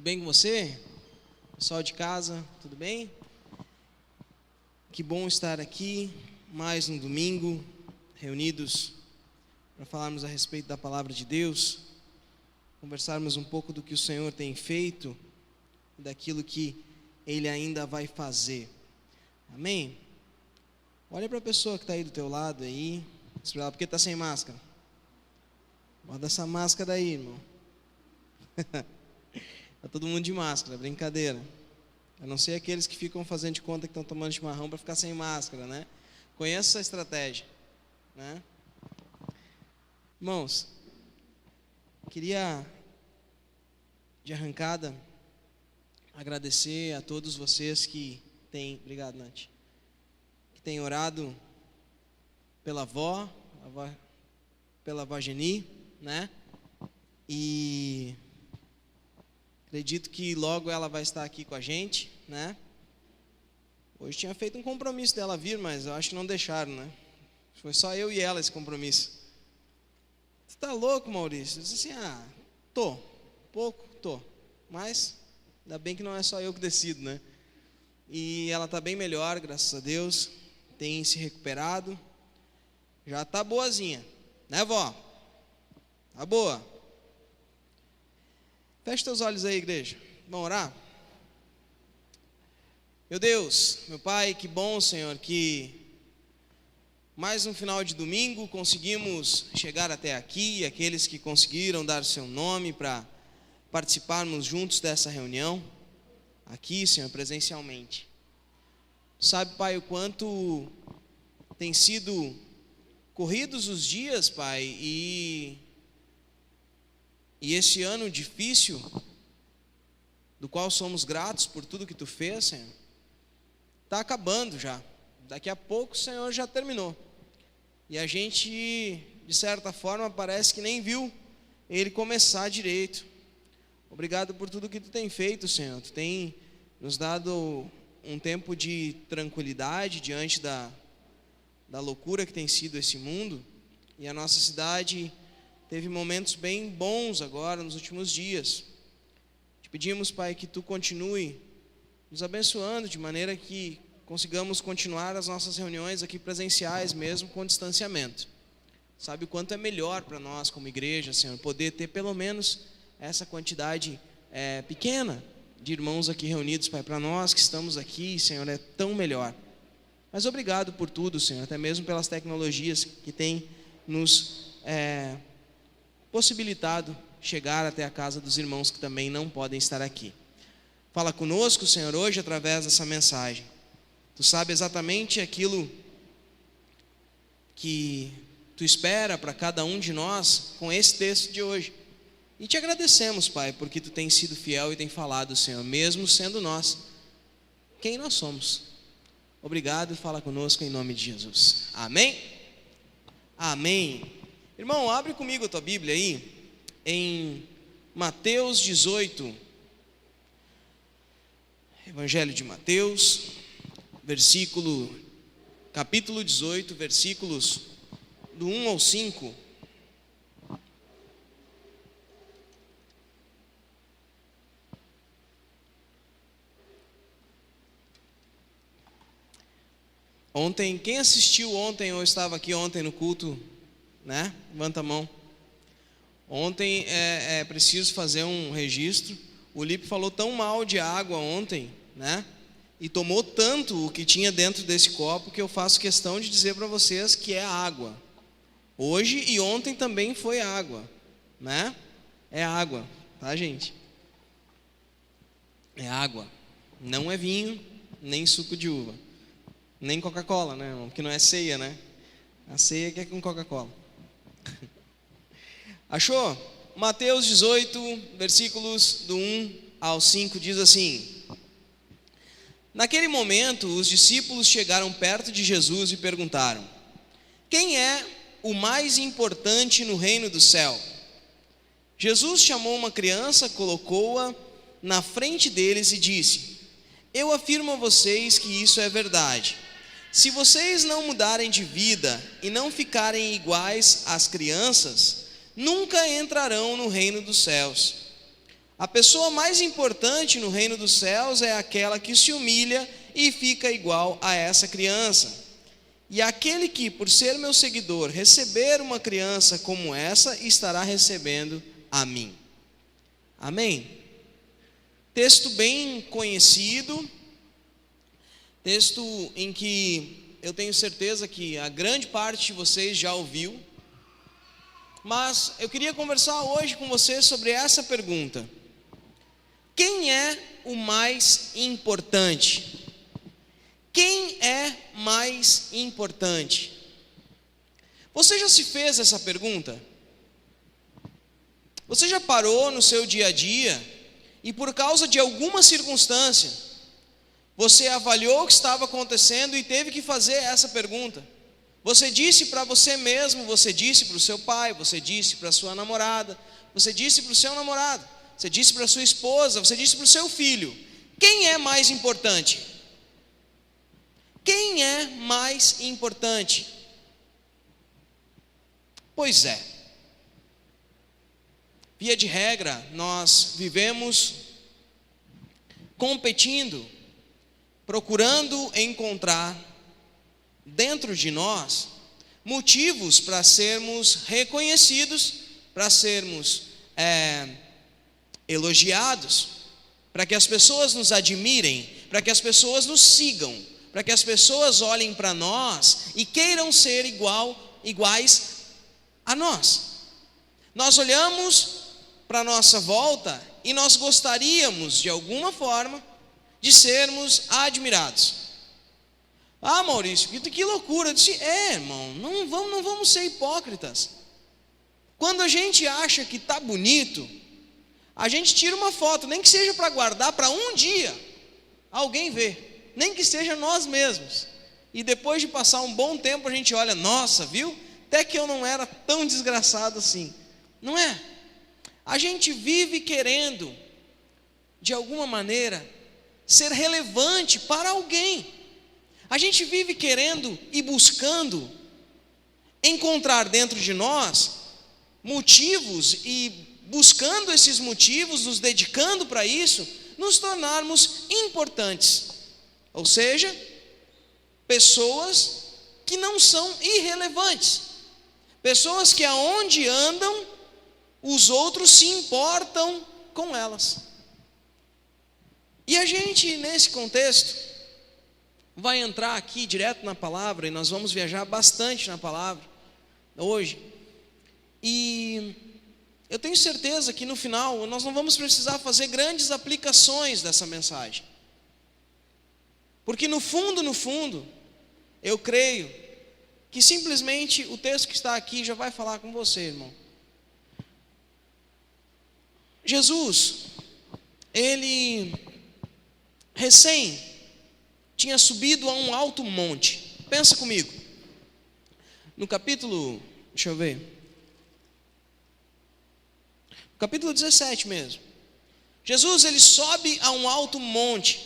bem com você? Pessoal de casa, tudo bem? Que bom estar aqui, mais um domingo, reunidos para falarmos a respeito da palavra de Deus, conversarmos um pouco do que o Senhor tem feito e daquilo que Ele ainda vai fazer. Amém? Olha para a pessoa que está aí do teu lado aí, por que está sem máscara? Bota essa máscara aí, irmão. Está todo mundo de máscara, brincadeira. A não ser aqueles que ficam fazendo de conta que estão tomando chimarrão para ficar sem máscara, né? Conheço essa estratégia, né? Irmãos, queria de arrancada agradecer a todos vocês que têm, obrigado, Nath, que têm orado pela avó Geni, né? E acredito que logo ela vai estar aqui com a gente, né? Hoje tinha feito um compromisso dela vir, mas eu acho que não deixaram, né? Foi só eu e ela esse compromisso. Você tá louco, Maurício? Eu disse assim, tô, mas ainda bem que não é só eu que decido, né? E ela tá bem melhor, graças a Deus, tem se recuperado, já tá boazinha, né, vó? Tá boa. Feche teus olhos aí, igreja. Vamos orar? Meu Deus, meu Pai, que bom, Senhor, que mais um final de domingo conseguimos chegar até aqui, aqueles que conseguiram dar seu nome para participarmos juntos dessa reunião, aqui, Senhor, presencialmente. Sabe, Pai, o quanto tem sido corridos os dias, Pai, e esse ano difícil, do qual somos gratos por tudo que Tu fez, Senhor, está acabando já. Daqui a pouco o Senhor já terminou. E a gente, de certa forma, parece que nem viu ele começar direito. Obrigado por tudo que Tu tem feito, Senhor. Tu tem nos dado um tempo de tranquilidade diante da loucura que tem sido esse mundo. E a nossa cidade teve momentos bem bons agora, nos últimos dias. Te pedimos, Pai, que Tu continue nos abençoando, de maneira que consigamos continuar as nossas reuniões aqui presenciais, mesmo com distanciamento. Sabe o quanto é melhor para nós, como igreja, Senhor, poder ter pelo menos essa quantidade pequena de irmãos aqui reunidos, Pai. Para nós que estamos aqui, Senhor, é tão melhor. Mas obrigado por tudo, Senhor, até mesmo pelas tecnologias que têm nos possibilitado chegar até a casa dos irmãos que também não podem estar aqui. Fala conosco, Senhor, hoje através dessa mensagem. Tu sabe exatamente aquilo que Tu espera para cada um de nós com esse texto de hoje. E te agradecemos, Pai, porque Tu tens sido fiel e tem falado, Senhor, mesmo sendo nós quem nós somos. Obrigado e fala conosco em nome de Jesus. Amém? Amém. Irmão, abre comigo a tua Bíblia aí, em Mateus 18, Evangelho de Mateus, capítulo 18, versículos do 1 ao 5. Ontem, quem assistiu ontem ou estava aqui ontem no culto, né? Levanta a mão. Ontem é preciso fazer um registro. O Lipe falou tão mal de água ontem, né? E tomou tanto o que tinha dentro desse copo que eu faço questão de dizer para vocês que é água. Hoje e ontem também foi água, né? É água, tá, gente? É água. Não é vinho, nem suco de uva, nem Coca-Cola, né? Porque não é ceia, né? A ceia que é com Coca-Cola. Achou? Mateus 18, versículos do 1 ao 5 diz assim: Naquele momento, os discípulos chegaram perto de Jesus e perguntaram: Quem é o mais importante no reino do céu? Jesus chamou uma criança, colocou-a na frente deles e disse: Eu afirmo a vocês que isso é verdade. Se vocês não mudarem de vida e não ficarem iguais às crianças, nunca entrarão no reino dos céus. A pessoa mais importante no reino dos céus é aquela que se humilha e fica igual a essa criança. E aquele que, por ser meu seguidor, receber uma criança como essa, estará recebendo a mim. Amém? Texto bem conhecido, texto em que eu tenho certeza que a grande parte de vocês já ouviu, mas eu queria conversar hoje com vocês sobre essa pergunta: quem é o mais importante? Quem é mais importante? Você já se fez essa pergunta? Você já parou no seu dia a dia e, por causa de alguma circunstância, você avaliou o que estava acontecendo e teve que fazer essa pergunta? Você disse para você mesmo, você disse para o seu pai, você disse para a sua namorada, você disse para o seu namorado, você disse para a sua esposa, você disse para o seu filho: quem é mais importante? Quem é mais importante? Pois é, via de regra, nós vivemos competindo, procurando encontrar dentro de nós motivos para sermos reconhecidos, para sermos elogiados, para que as pessoas nos admirem, para que as pessoas nos sigam, para que as pessoas olhem para nós e queiram ser iguais a nós. Nós olhamos para a nossa volta e nós gostaríamos, de alguma forma, de sermos admirados. Ah, Maurício, que loucura. Eu disse: irmão, não vamos ser hipócritas. Quando a gente acha que está bonito, a gente tira uma foto, nem que seja para guardar para um dia alguém ver, nem que seja nós mesmos. E depois de passar um bom tempo a gente olha: nossa, viu? Até que eu não era tão desgraçado assim. Não é? A gente vive querendo, de alguma maneira, ser relevante para alguém. A gente vive querendo e buscando encontrar dentro de nós motivos, e buscando esses motivos, nos dedicando para isso, nos tornarmos importantes. Ou seja, pessoas que não são irrelevantes, pessoas que aonde andam, os outros se importam com elas. E a gente, nesse contexto, vai entrar aqui direto na palavra, e nós vamos viajar bastante na palavra hoje. E eu tenho certeza que no final nós não vamos precisar fazer grandes aplicações dessa mensagem, porque no fundo, eu creio que simplesmente o texto que está aqui já vai falar com você, irmão. Jesus, ele recém tinha subido a um alto monte. Pensa comigo, no capítulo, deixa eu ver, capítulo 17 mesmo. Jesus, ele sobe a um alto monte,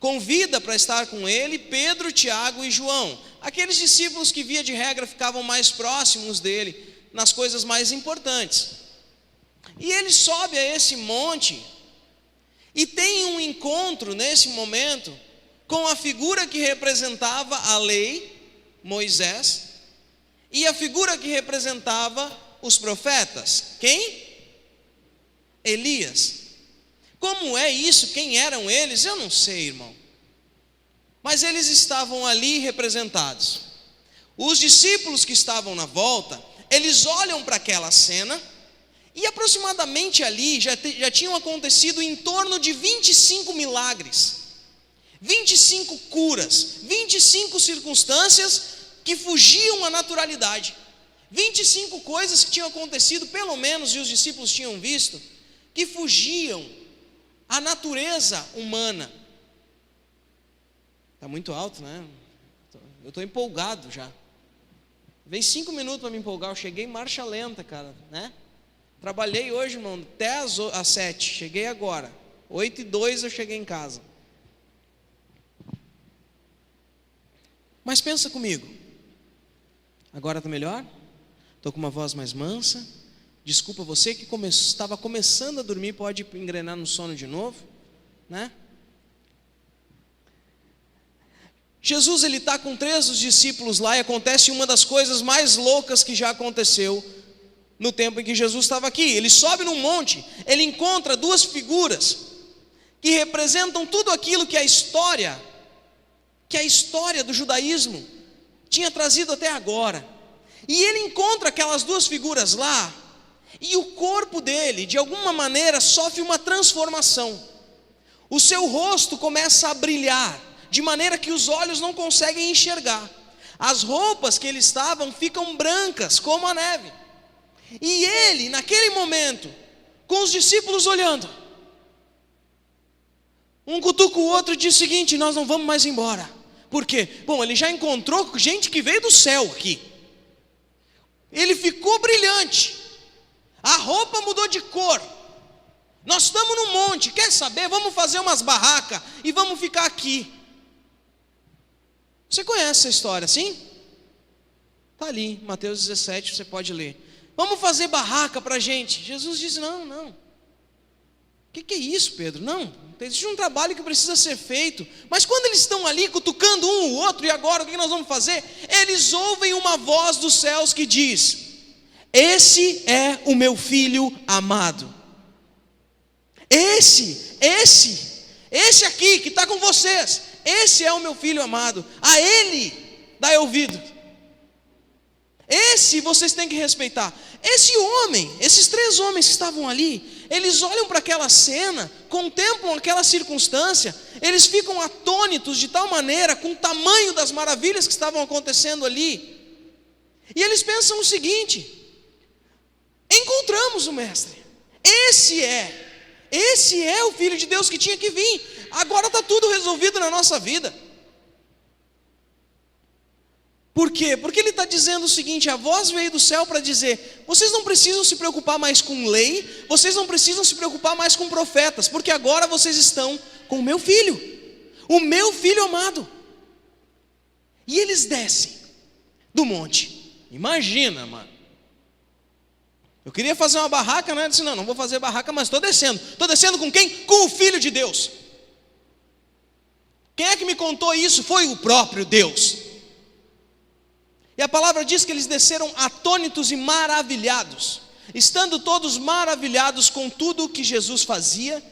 convida para estar com ele Pedro, Tiago e João, aqueles discípulos que via de regra ficavam mais próximos dele nas coisas mais importantes. E ele sobe a esse monte e tem um encontro nesse momento com a figura que representava a lei, Moisés, e a figura que representava os profetas. Quem? Elias. Como é isso? Quem eram eles? Eu não sei, irmão. Mas eles estavam ali representados. Os discípulos que estavam na volta, eles olham para aquela cena, e aproximadamente ali já tinham acontecido em torno de 25 milagres, 25 curas, 25 circunstâncias que fugiam à naturalidade, 25 coisas que tinham acontecido, pelo menos, e os discípulos tinham visto, que fugiam à natureza humana. Está muito alto, né? Eu estou empolgado já. Vem 5 minutos para me empolgar, eu cheguei em marcha lenta, cara, né? Trabalhei hoje, irmão, até às 7, cheguei agora, 8:02 eu cheguei em casa. Mas pensa comigo, agora está melhor? Estou com uma voz mais mansa, Desculpa, você que estava começando a dormir pode engrenar no sono de novo, né? Jesus, ele está com 3 dos discípulos lá e acontece uma das coisas mais loucas que já aconteceu no tempo em que Jesus estava aqui. Ele sobe num monte, ele encontra 2 figuras que representam tudo aquilo que a história do judaísmo tinha trazido até agora. E ele encontra aquelas 2 figuras lá, e o corpo dele, de alguma maneira, sofre uma transformação. O seu rosto começa a brilhar, de maneira que os olhos não conseguem enxergar. As roupas que ele estavam ficam brancas, como a neve. E ele, naquele momento, com os discípulos olhando, um cutuca o outro e diz o seguinte: nós não vamos mais embora. Por quê? Bom, ele já encontrou gente que veio do céu aqui. Ele ficou brilhante. A roupa mudou de cor. Nós estamos no monte, quer saber? Vamos fazer umas barracas e vamos ficar aqui. Você conhece essa história, sim? Está ali, Mateus 17, você pode ler. Vamos fazer barraca para a gente. Jesus disse: não. O que é isso, Pedro? Não, existe um trabalho que precisa ser feito. Mas quando eles estão ali cutucando um o outro, e agora o que nós vamos fazer? Eles ouvem uma voz dos céus que diz: esse é o meu filho amado. Esse aqui que está com vocês, esse é o meu filho amado. A ele dai ouvido. Esse vocês têm que respeitar. Esse homem, esses 3 homens que estavam ali, eles olham para aquela cena, contemplam aquela circunstância, eles ficam atônitos de tal maneira, com o tamanho das maravilhas que estavam acontecendo ali, e eles pensam o seguinte: encontramos o mestre, esse é o Filho de Deus que tinha que vir, agora está tudo resolvido na nossa vida. Por quê? Porque ele está dizendo o seguinte: a voz veio do céu para dizer: vocês não precisam se preocupar mais com lei, vocês não precisam se preocupar mais com profetas, porque agora vocês estão com o meu filho amado. E eles descem do monte. Imagina, mano. Eu queria fazer uma barraca, né? Eu disse: não vou fazer barraca, mas estou descendo. Estou descendo com quem? Com o Filho de Deus. Quem é que me contou isso? Foi o próprio Deus. E a palavra diz que eles desceram atônitos e maravilhados. Estando todos maravilhados com tudo o que Jesus fazia,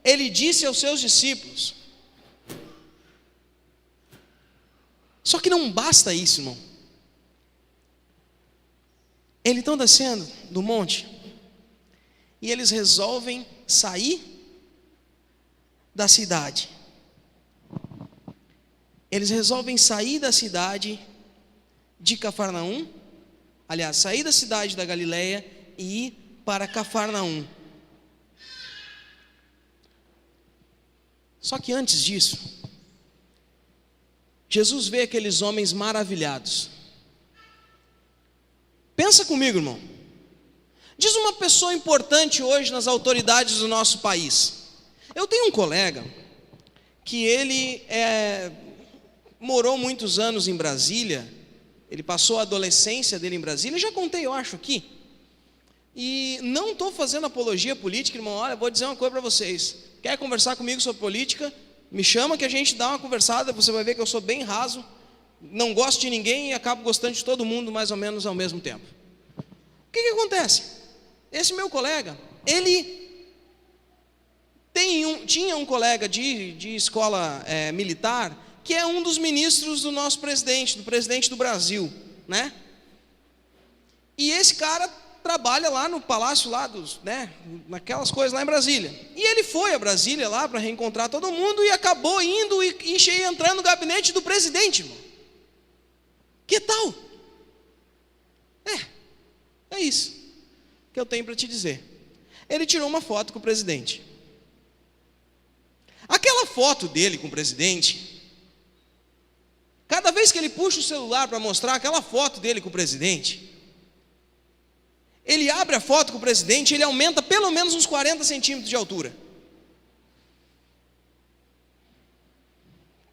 ele disse aos seus discípulos. Só que não basta isso, irmão. Eles estão descendo do monte e eles resolvem sair da cidade. Eles resolvem sair da cidade de Cafarnaum, aliás, sair da cidade da Galileia e ir para Cafarnaum. Só que antes disso, Jesus vê aqueles homens maravilhados. Pensa comigo, irmão. Diz uma pessoa importante hoje nas autoridades do nosso país. Eu tenho um colega que ele morou muitos anos em Brasília. Ele passou a adolescência dele em Brasília, já contei, eu acho, aqui. E não estou fazendo apologia política, irmão. Olha, vou dizer uma coisa para vocês. Quer conversar comigo sobre política? Me chama que a gente dá uma conversada. Você vai ver que eu sou bem raso. Não gosto de ninguém e acabo gostando de todo mundo mais ou menos ao mesmo tempo. O que acontece? Esse meu colega, ele tinha um colega de escola militar, que é um dos ministros do nosso presidente, do presidente do Brasil, né? E esse cara trabalha lá no palácio lá naquelas coisas lá em Brasília. E ele foi a Brasília lá para reencontrar todo mundo e acabou indo e entrando no gabinete do presidente, irmão. Que tal? É isso que eu tenho para te dizer. Ele tirou uma foto com o presidente. Aquela foto dele com o presidente, cada vez que ele puxa o celular para mostrar aquela foto dele com o presidente, ele abre a foto com o presidente, ele aumenta pelo menos uns 40 centímetros de altura.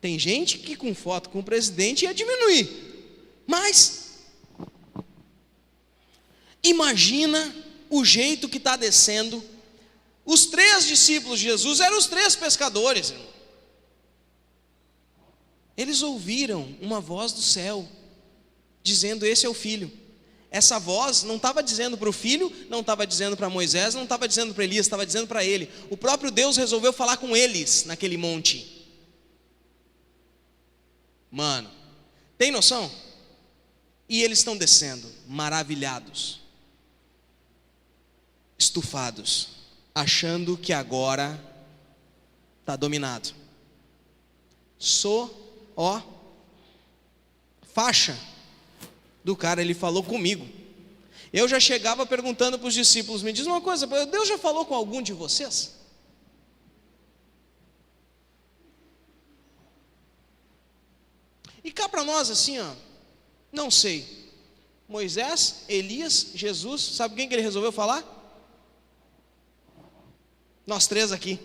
Tem gente que com foto com o presidente ia diminuir. Mas imagina o jeito que está descendo. Os 3 discípulos de Jesus eram os 3 pescadores, irmão. Eles ouviram uma voz do céu, dizendo: esse é o filho. Essa voz não estava dizendo para o filho, não estava dizendo para Moisés, não estava dizendo para Elias, estava dizendo para ele. O próprio Deus resolveu falar com eles naquele monte. Mano, tem noção? E eles estão descendo, maravilhados, estufados, achando que agora está dominado. Faixa do cara, ele falou comigo. Eu já chegava perguntando para os discípulos: me diz uma coisa, Deus já falou com algum de vocês? E cá para nós assim, ó, não sei. Moisés, Elias, Jesus, sabe quem que ele resolveu falar? Nós 3 aqui.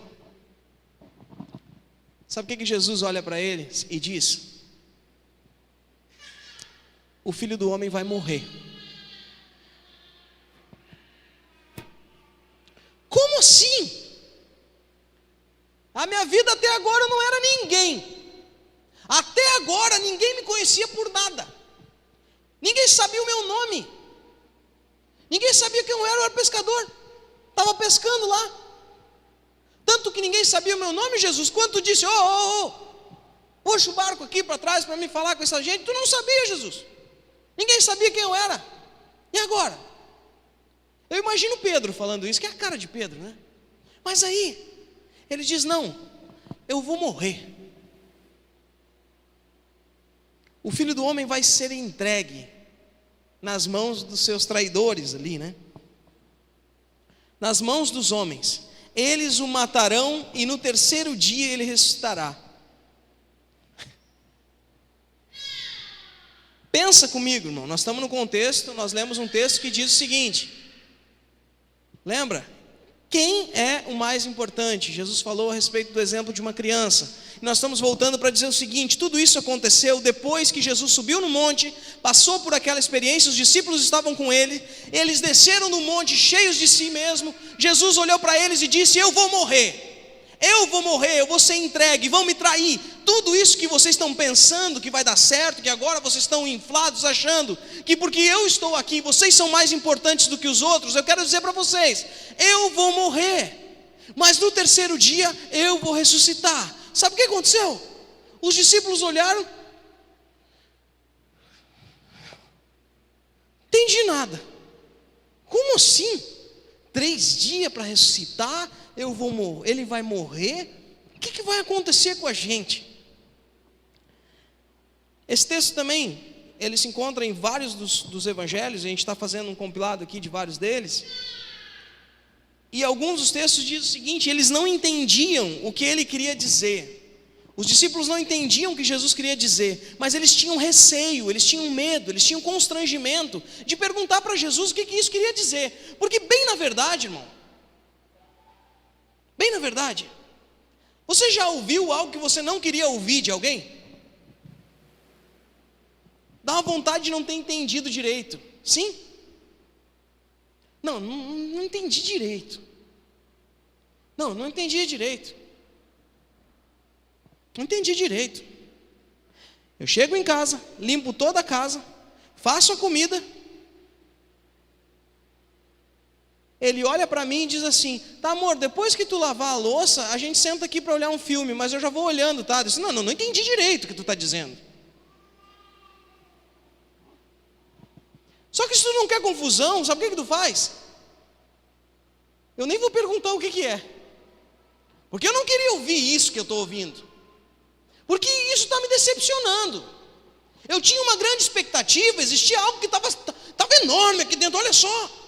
Sabe o que Jesus olha para eles e diz? O Filho do Homem vai morrer. Como assim? A minha vida até agora eu não era ninguém. Até agora ninguém me conhecia por nada. Ninguém sabia o meu nome. Ninguém sabia quem eu era pescador. Estava pescando lá. Tanto que ninguém sabia o meu nome, Jesus. Quando tu disse: puxa o barco aqui para trás para me falar com essa gente, tu não sabia, Jesus. Ninguém sabia quem eu era. E agora? Eu imagino Pedro falando isso, que é a cara de Pedro, né? Mas aí, ele diz: não, eu vou morrer. O Filho do Homem vai ser entregue nas mãos dos seus traidores ali, né? Nas mãos dos homens. Eles o matarão e no 3º dia ele ressuscitará. Pensa comigo, irmão. Nós estamos no contexto, nós lemos um texto que diz o seguinte. Lembra? Quem é o mais importante? Jesus falou a respeito do exemplo de uma criança. E nós estamos voltando para dizer o seguinte: tudo isso aconteceu depois que Jesus subiu no monte, passou por aquela experiência, os discípulos estavam com ele, eles desceram no monte cheios de si mesmo. Jesus olhou para eles e disse: eu vou morrer, eu vou ser entregue, vão me trair. Tudo isso que vocês estão pensando que vai dar certo, que agora vocês estão inflados achando que porque eu estou aqui, vocês são mais importantes do que os outros. Eu quero dizer para vocês: eu vou morrer, mas no 3º dia eu vou ressuscitar. Sabe o que aconteceu? Os discípulos olharam: entendi nada. Como assim? 3 dias para ressuscitar, ele vai morrer? O que vai acontecer com a gente? Esse texto também, ele se encontra em vários dos evangelhos. A gente está fazendo um compilado aqui de vários deles. E alguns dos textos dizem o seguinte: eles não entendiam o que ele queria dizer. Os discípulos não entendiam o que Jesus queria dizer, mas eles tinham receio, eles tinham medo, eles tinham constrangimento de perguntar para Jesus o que isso queria dizer. Porque bem na verdade, irmão, bem na verdade, você já ouviu algo que você não queria ouvir de alguém? Dá uma vontade de não ter entendido direito. Sim? Não entendi direito. Não entendi direito. Não entendi direito. Eu chego em casa, limpo toda a casa, faço a comida. Ele olha para mim e diz assim: tá, amor, depois que tu lavar a louça, a gente senta aqui para olhar um filme, mas eu já vou olhando, tá? Eu disse: não entendi direito o que tu está dizendo. Só que se tu não quer confusão, sabe o que tu faz? Eu nem vou perguntar o que é, porque eu não queria ouvir isso que eu estou ouvindo, porque isso está me decepcionando. Eu tinha uma grande expectativa, existia algo que estava enorme aqui dentro, olha só.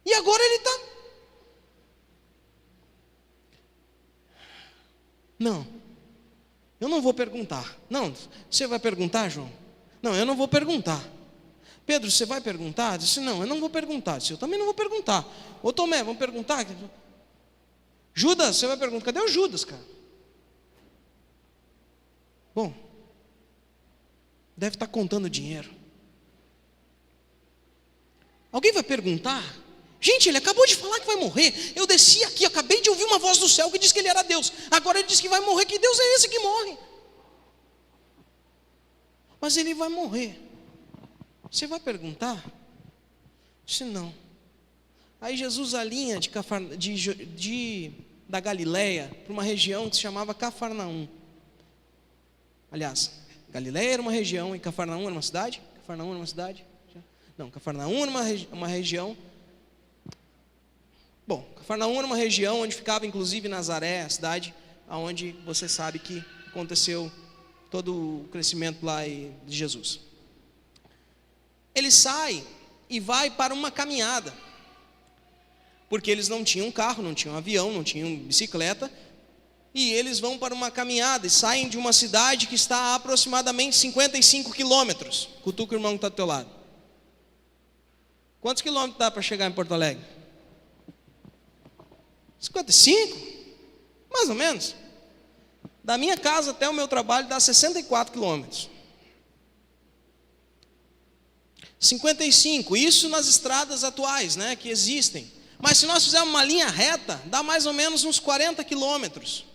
E agora ele está... Não, eu não vou perguntar. Não, você vai perguntar, João? Não, eu não vou perguntar. Pedro, você vai perguntar? Eu disse: não, eu não vou perguntar. Eu disse: eu também não vou perguntar. Ô Tomé, vamos perguntar? Judas, você vai perguntar? Cadê o Judas, cara? Bom, deve estar contando dinheiro. Alguém vai perguntar? Gente, ele acabou de falar que vai morrer. Eu desci aqui, acabei de ouvir uma voz do céu que disse que ele era Deus. Agora ele diz que vai morrer. Que Deus é esse que morre? Mas ele vai morrer. Você vai perguntar? Se não. Aí Jesus alinha da Galileia para uma região que se chamava Cafarnaum. Aliás, Galileia era uma região e Cafarnaum era uma cidade? Cafarnaum era uma cidade? Não, Cafarnaum era uma região. Bom, Cafarnaum era uma região onde ficava inclusive Nazaré, a cidade onde você sabe que aconteceu todo o crescimento lá de Jesus. Ele sai e vai para uma caminhada, porque eles não tinham carro, não tinham avião, não tinham bicicleta, e eles vão para uma caminhada e saem de uma cidade que está a aproximadamente 55 quilômetros. Cutuca o irmão que está do teu lado. Quantos quilômetros dá para chegar em Porto Alegre? 55? Mais ou menos. Da minha casa até o meu trabalho dá 64 quilômetros. 55, isso nas estradas atuais, né, que existem. Mas se nós fizermos uma linha reta, dá mais ou menos uns 40 quilômetros.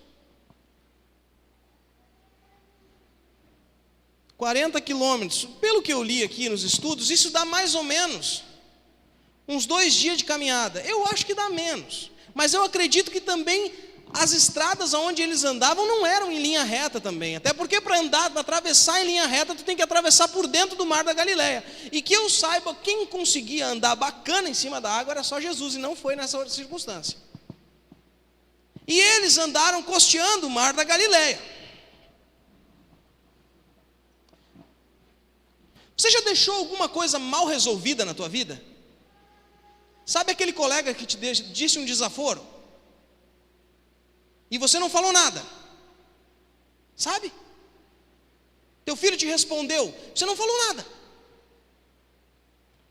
40 quilômetros. Pelo que eu li aqui nos estudos, isso dá mais ou menos uns 2 dias de caminhada. Eu acho que dá menos. Mas eu acredito que também as estradas onde eles andavam não eram em linha reta também. Até porque para atravessar em linha reta, tu tem que atravessar por dentro do mar da Galileia. E que eu saiba, quem conseguia andar bacana em cima da água era só Jesus, e não foi nessa circunstância. E eles andaram costeando o mar da Galileia. Você já deixou alguma coisa mal resolvida na tua vida? Sabe aquele colega que te disse um desaforo? E você não falou nada? Sabe? Teu filho te respondeu, você não falou nada.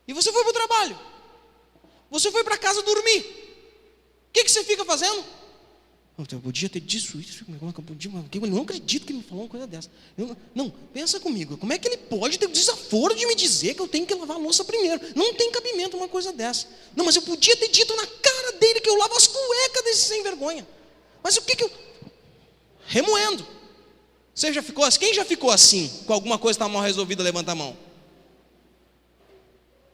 E você foi para o trabalho. Você foi para casa dormir. O que você fica fazendo? Eu podia ter dito isso. Eu não acredito que ele me falou uma coisa dessa. Não, pensa comigo. Como é que ele pode ter o desaforo de me dizer que eu tenho que lavar a louça primeiro? Não tem cabimento uma coisa dessa. Não, mas eu podia ter dito na cara dele que eu lavo as cuecas desse sem vergonha. Mas o que eu... Remoendo. Você já ficou assim? Quem já ficou assim? Com alguma coisa que está mal resolvida, levanta a mão.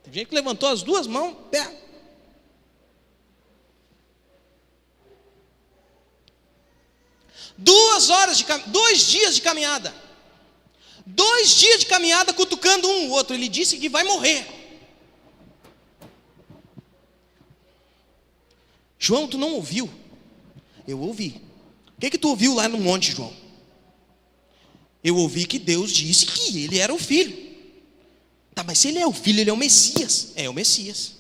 Tem gente que levantou as duas mãos, pé. Dois dias de caminhada. 2 dias de caminhada cutucando um o outro. Ele disse que vai morrer. João, tu não ouviu? Eu ouvi. O que tu ouviu lá no monte, João? Eu ouvi que Deus disse que ele era o filho. Tá, mas se ele é o filho, ele é o Messias. É o Messias.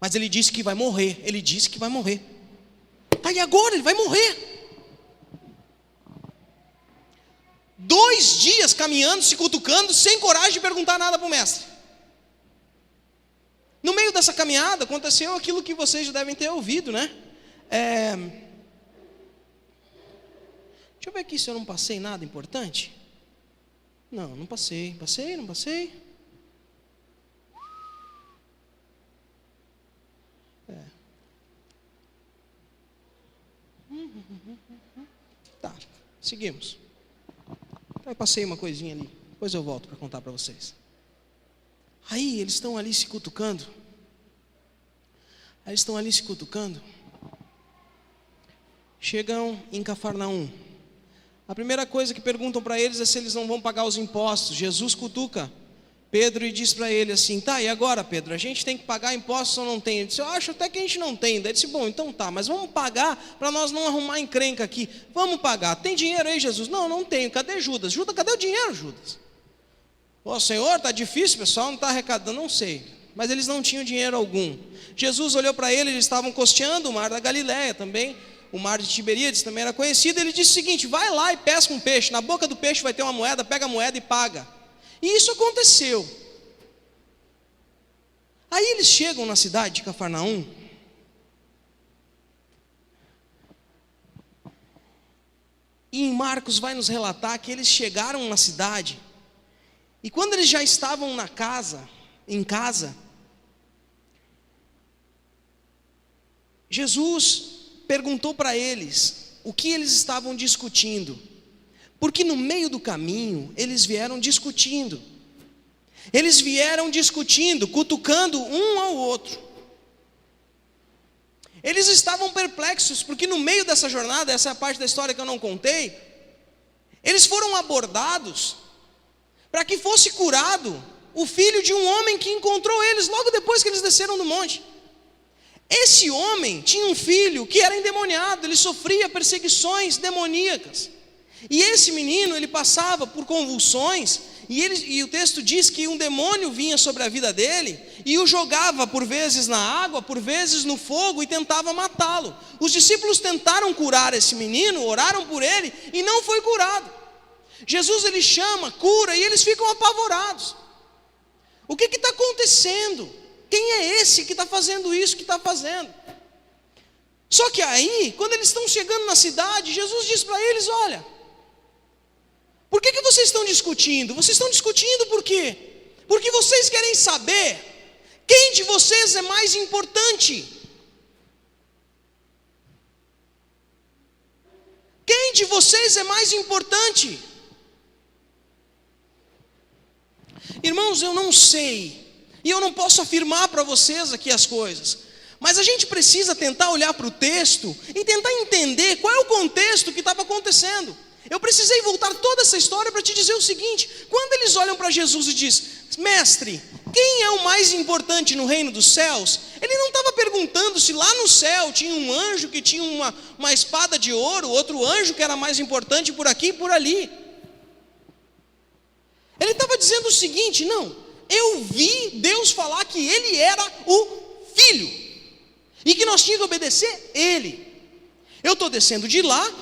Mas ele disse que vai morrer. Ele disse que vai morrer. Tá, e agora? Ele vai morrer. 2 dias caminhando, se cutucando, sem coragem de perguntar nada para o mestre. No meio dessa caminhada, aconteceu aquilo que vocês já devem ter ouvido, né? Deixa eu ver aqui se eu não passei nada importante. Não passei. Não passei. Tá, seguimos. Eu passei uma coisinha ali, depois eu volto para contar para vocês. Aí eles estão ali se cutucando. Chegam em Cafarnaum. A primeira coisa que perguntam para eles é se eles não vão pagar os impostos. Jesus cutuca Pedro e diz para ele assim: tá, e agora, Pedro, a gente tem que pagar impostos ou não tem? Ele disse: eu acho até que a gente não tem. Daí ele disse: bom, então tá, mas vamos pagar para nós não arrumar encrenca aqui. Vamos pagar. Tem dinheiro aí, Jesus? Não tenho. Cadê Judas? Judas, cadê o dinheiro, Judas? Ô Senhor, está difícil, pessoal, não está arrecadando. Não sei, mas eles não tinham dinheiro algum. Jesus olhou para eles estavam costeando o mar da Galileia também. O mar de Tiberíades também era conhecido. Ele disse o seguinte: vai lá e pesca um peixe. Na boca do peixe vai ter uma moeda, pega a moeda e paga. E isso aconteceu. Aí eles chegam na cidade de Cafarnaum. E em Marcos vai nos relatar que eles chegaram na cidade. E quando eles já estavam em casa, Jesus perguntou para eles o que eles estavam discutindo, porque no meio do caminho eles vieram discutindo. Eles vieram discutindo, cutucando um ao outro. Eles estavam perplexos, porque no meio dessa jornada, essa é a parte da história que eu não contei, eles foram abordados para que fosse curado o filho de um homem que encontrou eles logo depois que eles desceram do monte. Esse homem tinha um filho que era endemoniado, ele sofria perseguições demoníacas. E esse menino, ele passava por convulsões, e o texto diz que um demônio vinha sobre a vida dele, e o jogava por vezes na água, por vezes no fogo, e tentava matá-lo. Os discípulos tentaram curar esse menino, oraram por ele, e não foi curado. Jesus, ele chama, cura, e eles ficam apavorados. O que está acontecendo? Quem é esse que está fazendo isso que está fazendo? Só que aí, quando eles estão chegando na cidade, Jesus diz para eles: olha, por que vocês estão discutindo? Vocês estão discutindo por quê? Porque vocês querem saber quem de vocês é mais importante. Quem de vocês é mais importante? Irmãos, eu não sei, e eu não posso afirmar para vocês aqui as coisas, mas a gente precisa tentar olhar para o texto e tentar entender qual é o contexto que estava acontecendo. Eu precisei voltar toda essa história para te dizer o seguinte: quando eles olham para Jesus e dizem: mestre, quem é o mais importante no reino dos céus? Ele não estava perguntando se lá no céu tinha um anjo que tinha uma espada de ouro, outro anjo que era mais importante por aqui e por ali. Ele estava dizendo o seguinte: não, eu vi Deus falar que ele era o filho, e que nós tínhamos que obedecer ele. Eu estou descendo de lá,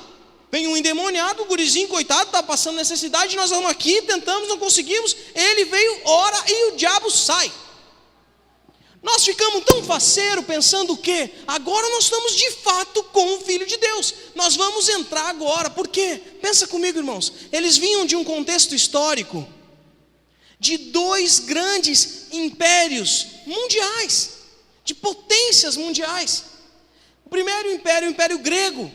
vem um endemoniado, o gurizinho coitado, está passando necessidade, nós vamos aqui, tentamos, não conseguimos, ele veio, ora, e o diabo sai. Nós ficamos tão faceiros pensando que agora nós estamos de fato com o Filho de Deus, nós vamos entrar agora. Por quê? Pensa comigo, irmãos, eles vinham de um contexto histórico, de dois grandes impérios mundiais, de potências mundiais. O primeiro império, o Império Grego,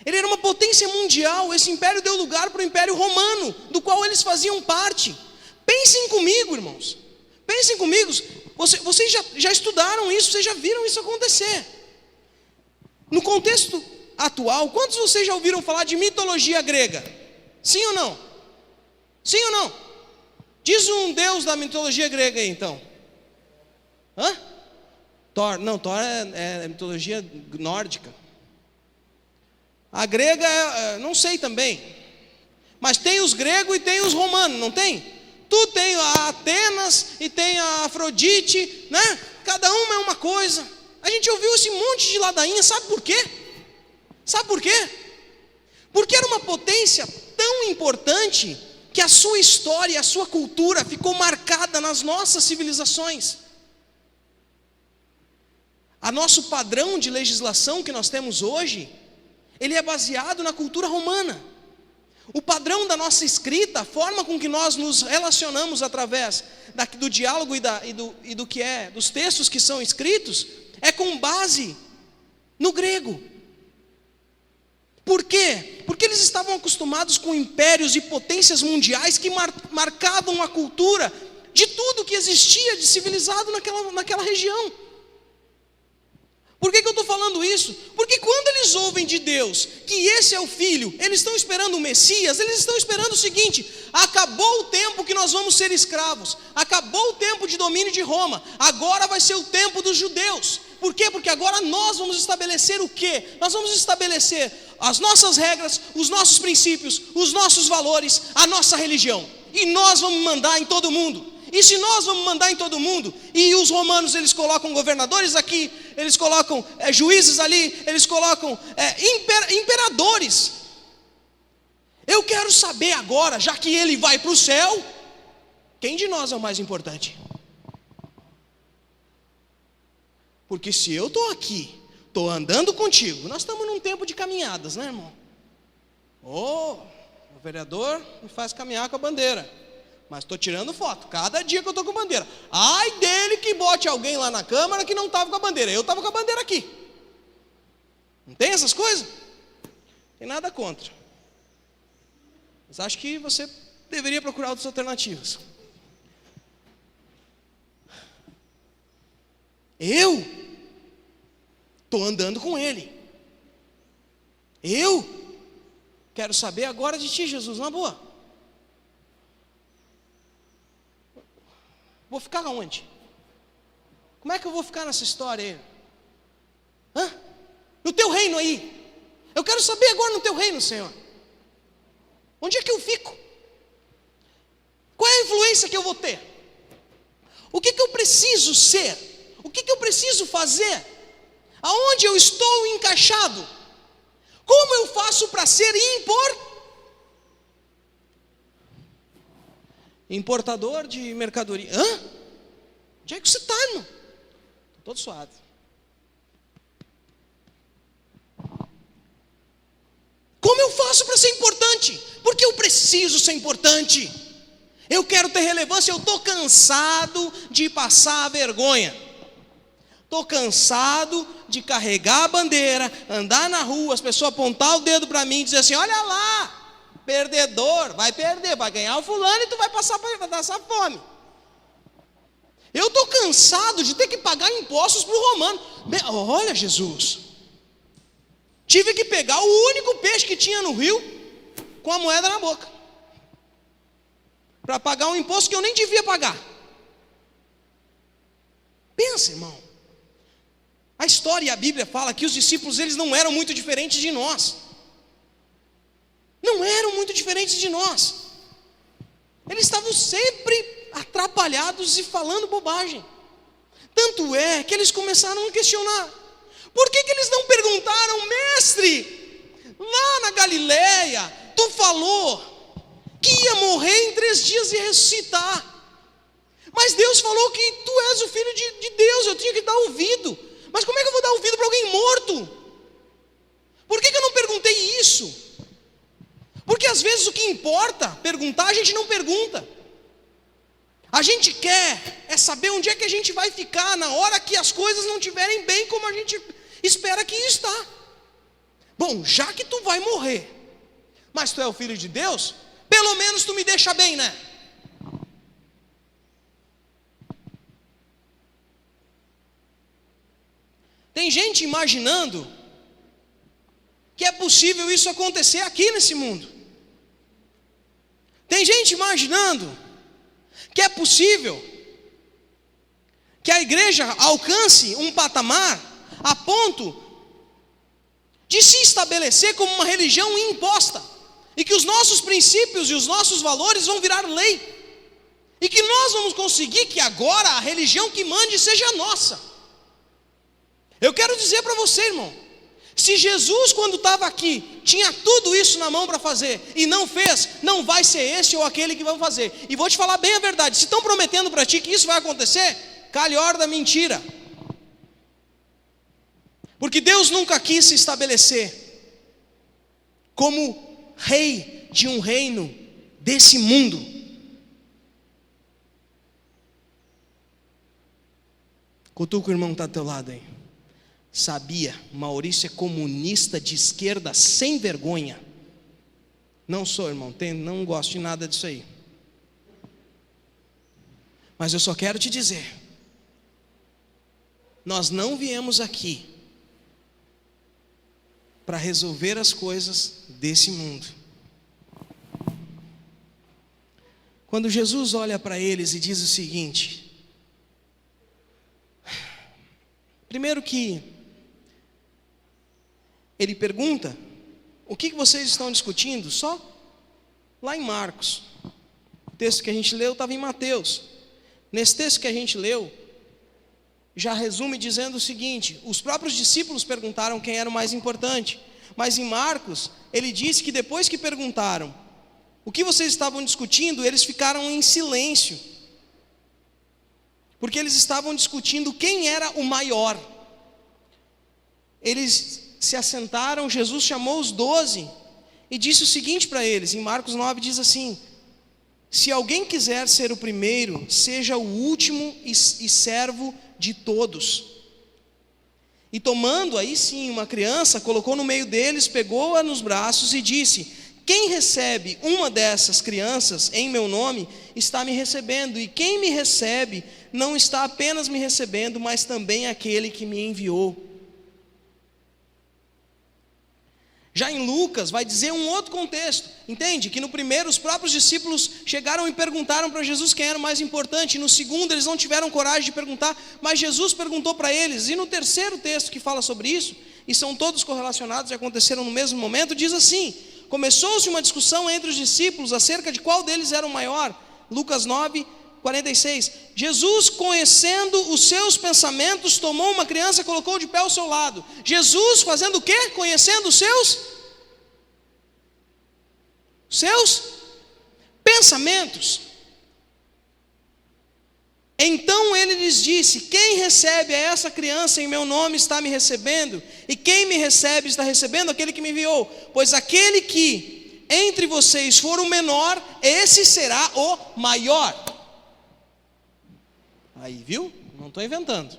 ele era uma potência mundial. Esse império deu lugar para o Império Romano, do qual eles faziam parte. Pensem comigo, irmãos, pensem comigo, vocês já estudaram isso, vocês já viram isso acontecer. No contexto atual, quantos de vocês já ouviram falar de mitologia grega? Sim ou não? Sim ou não? Diz um deus da mitologia grega aí, então. Hã? Thor. Não, Thor é mitologia nórdica. A grega, não sei também. Mas tem os gregos e tem os romanos, não tem? Tu tem a Atenas e tem a Afrodite, né? Cada uma é uma coisa. A gente ouviu esse monte de ladainha, sabe por quê? Sabe por quê? Porque era uma potência tão importante que a sua história e a sua cultura ficou marcada nas nossas civilizações. O nosso padrão de legislação que nós temos hoje, ele é baseado na cultura romana. O padrão da nossa escrita, a forma com que nós nos relacionamos através do diálogo dos textos que são escritos, é com base no grego. Por quê? Porque eles estavam acostumados com impérios e potências mundiais que marcavam a cultura de tudo que existia de civilizado naquela região. Por que eu estou falando isso? Porque quando eles ouvem de Deus que esse é o Filho, eles estão esperando o Messias, eles estão esperando o seguinte: acabou o tempo que nós vamos ser escravos, acabou o tempo de domínio de Roma, agora vai ser o tempo dos judeus. Por quê? Porque agora nós vamos estabelecer o quê? Nós vamos estabelecer as nossas regras, os nossos princípios, os nossos valores, a nossa religião, e nós vamos mandar em todo mundo. E se nós vamos mandar em todo mundo, e os romanos eles colocam governadores aqui, eles colocam juízes ali, eles colocam imperadores. Eu quero saber agora, já que ele vai para o céu, quem de nós é o mais importante? Porque se eu estou aqui, estou andando contigo, nós estamos num tempo de caminhadas, né, irmão? O vereador me faz caminhar com a bandeira. mas estou tirando foto, cada dia que eu estou com bandeira. Ai dele que bote alguém lá na Câmara que não estava com a bandeira, eu estava com a bandeira aqui. Não tem essas coisas? Não tem nada contra. Mas acho que você deveria procurar outras alternativas. Eu estou andando com Ele. Eu quero saber agora de Ti, Jesus, na boa. Vou ficar aonde? Como é que eu vou ficar nessa história aí? Hã? No Teu reino aí. Eu quero saber agora no Teu reino, Senhor. Onde é que eu fico? Qual é a influência que eu vou ter? O que eu preciso ser? O que eu preciso fazer? Aonde eu estou encaixado? Como eu faço para ser importador de mercadoria? Hã? Onde é que você está, irmão? Estou todo suado. Como eu faço para ser importante? Porque eu preciso ser importante. Eu quero ter relevância. Eu estou cansado de passar vergonha. Estou cansado de carregar a bandeira, andar na rua, as pessoas apontar o dedo para mim e dizer assim: olha lá, perdedor, vai perder, vai ganhar o fulano e tu vai passar fome. Eu estou cansado de ter que pagar impostos para o romano. Olha, Jesus, tive que pegar o único peixe que tinha no rio com a moeda na boca, para pagar um imposto que eu nem devia pagar. Pensa, irmão. A história e a Bíblia fala que os discípulos, eles não eram muito diferentes de nós. Não eram muito diferentes de nós. Eles estavam sempre atrapalhados e falando bobagem. Tanto é que eles começaram a questionar. Por que eles não perguntaram: mestre, lá na Galileia, tu falou que ia morrer em 3 dias e ressuscitar. Mas Deus falou que tu és o Filho de Deus, eu tinha que dar ouvido. Mas como é que eu vou dar ouvido para alguém morto? Por que eu não perguntei isso? Porque às vezes o que importa perguntar, a gente não pergunta. A gente quer saber onde é que a gente vai ficar na hora que as coisas não estiverem bem como a gente espera que está. Bom, já que tu vai morrer, mas tu é o Filho de Deus, pelo menos tu me deixa bem, né? Tem gente imaginando que é possível isso acontecer aqui nesse mundo. Tem gente imaginando que é possível que a igreja alcance um patamar a ponto de se estabelecer como uma religião imposta, e que os nossos princípios e os nossos valores vão virar lei, e que nós vamos conseguir que agora a religião que mande seja nossa. Eu quero dizer para você, irmão, se Jesus, quando estava aqui, tinha tudo isso na mão para fazer e não fez, não vai ser esse ou aquele que vai fazer. E vou te falar bem a verdade: se estão prometendo para ti que isso vai acontecer, calhor da mentira. Porque Deus nunca quis se estabelecer como rei de um reino desse mundo. Cutuca o irmão que está do teu lado aí. Sabia, Maurício é comunista de esquerda sem vergonha. Não sou, irmão, não gosto de nada disso aí. Mas eu só quero te dizer, nós não viemos aqui para resolver as coisas desse mundo. Quando Jesus olha para eles e diz o seguinte: primeiro que ele pergunta: o que vocês estão discutindo? Só lá em Marcos. O texto que a gente leu estava em Mateus. Nesse texto que a gente leu, já resume dizendo o seguinte: os próprios discípulos perguntaram quem era o mais importante. Mas em Marcos, ele disse que depois que perguntaram o que vocês estavam discutindo, eles ficaram em silêncio, porque eles estavam discutindo quem era o maior. Eles se assentaram, Jesus chamou os 12 e disse o seguinte para eles. Em Marcos 9 diz assim: Se alguém quiser ser o primeiro, seja o último e servo de todos. E tomando aí sim uma criança, colocou no meio deles, pegou-a nos braços e disse: quem recebe uma dessas crianças em meu nome, está me recebendo, e quem me recebe, não está apenas me recebendo, mas também aquele que me enviou. Já em Lucas vai dizer um outro contexto, entende? Que no primeiro os próprios discípulos chegaram e perguntaram para Jesus quem era o mais importante. No segundo eles não tiveram coragem de perguntar, mas Jesus perguntou para eles. E no terceiro texto que fala sobre isso, e são todos correlacionados e aconteceram no mesmo momento, diz assim: começou-se uma discussão entre os discípulos acerca de qual deles era o maior. Lucas 9, 46. Jesus, conhecendo os seus pensamentos, tomou uma criança e colocou de pé ao seu lado. Jesus fazendo o quê? Conhecendo os seus pensamentos. Então ele lhes disse: quem recebe a essa criança em meu nome está me recebendo, e quem me recebe está recebendo aquele que me enviou. Pois aquele que entre vocês for o menor, esse será o maior. Aí, viu? Não estou inventando.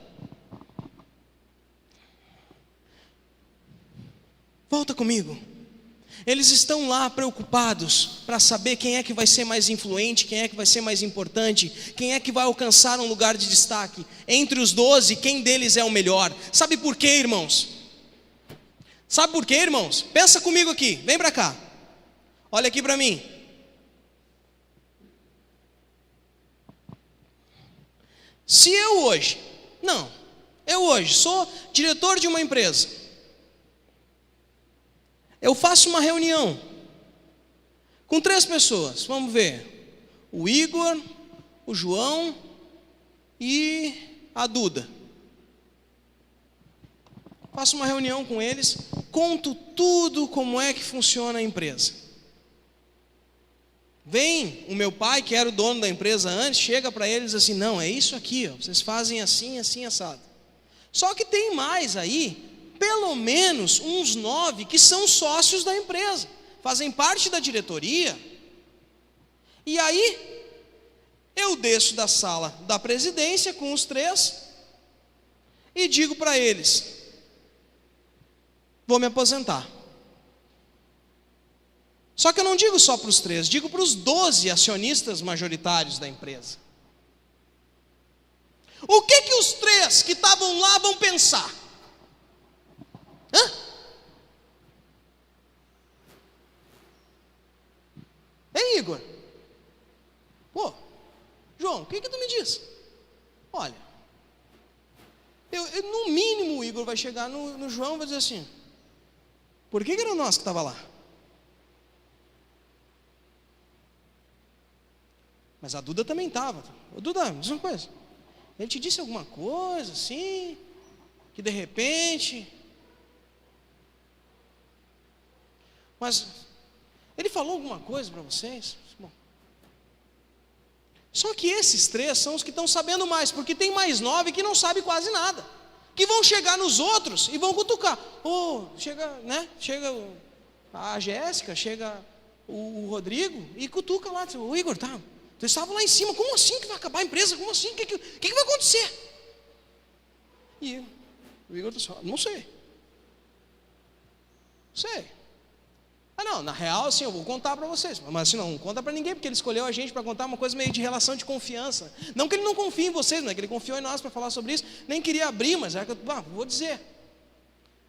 Volta comigo. Eles estão lá preocupados para saber quem é que vai ser mais influente, quem é que vai ser mais importante, quem é que vai alcançar um lugar de destaque. Entre os 12, quem deles é o melhor? Sabe por quê, irmãos? Sabe por quê, irmãos? Pensa comigo aqui, vem para cá. Olha aqui para mim. Se eu hoje sou diretor de uma empresa, eu faço uma reunião com 3 pessoas, vamos ver, o Igor, o João e a Duda. Faço uma reunião com eles, conto tudo como é que funciona a empresa. Vem o meu pai, que era o dono da empresa antes, chega para eles assim: não, é isso aqui, ó, vocês fazem assim, assim, assado. Só que tem mais aí, pelo menos uns 9 que são sócios da empresa, fazem parte da diretoria. E aí, eu desço da sala da presidência com os 3 e digo para eles: vou me aposentar. Só que eu não digo só para os 3, digo para os 12 acionistas majoritários da empresa. O que os 3 que estavam lá vão pensar? Hein, Igor? Pô, João, o que tu me diz? Olha, no mínimo o Igor vai chegar no João e vai dizer assim: por que era nós que estava lá? Mas a Duda também estava. Duda, diz uma coisa. Ele te disse alguma coisa assim, que de repente... Mas ele falou alguma coisa para vocês? Bom. Só que esses 3 são os que estão sabendo mais, porque tem mais 9 que não sabem quase nada, que vão chegar nos outros e vão cutucar. Chega a Jéssica, chega o Rodrigo e cutuca lá. O Igor, tá... Vocês estavam lá em cima, como assim que vai acabar a empresa? Como assim? O que vai acontecer? E o Igor disse: não sei. Não, na real assim, eu vou contar para vocês. Mas assim, não conta para ninguém, porque ele escolheu a gente para contar uma coisa meio de relação de confiança. Não que ele não confie em vocês, não é que ele confiou em nós para falar sobre isso. Nem queria abrir, mas era que vou dizer.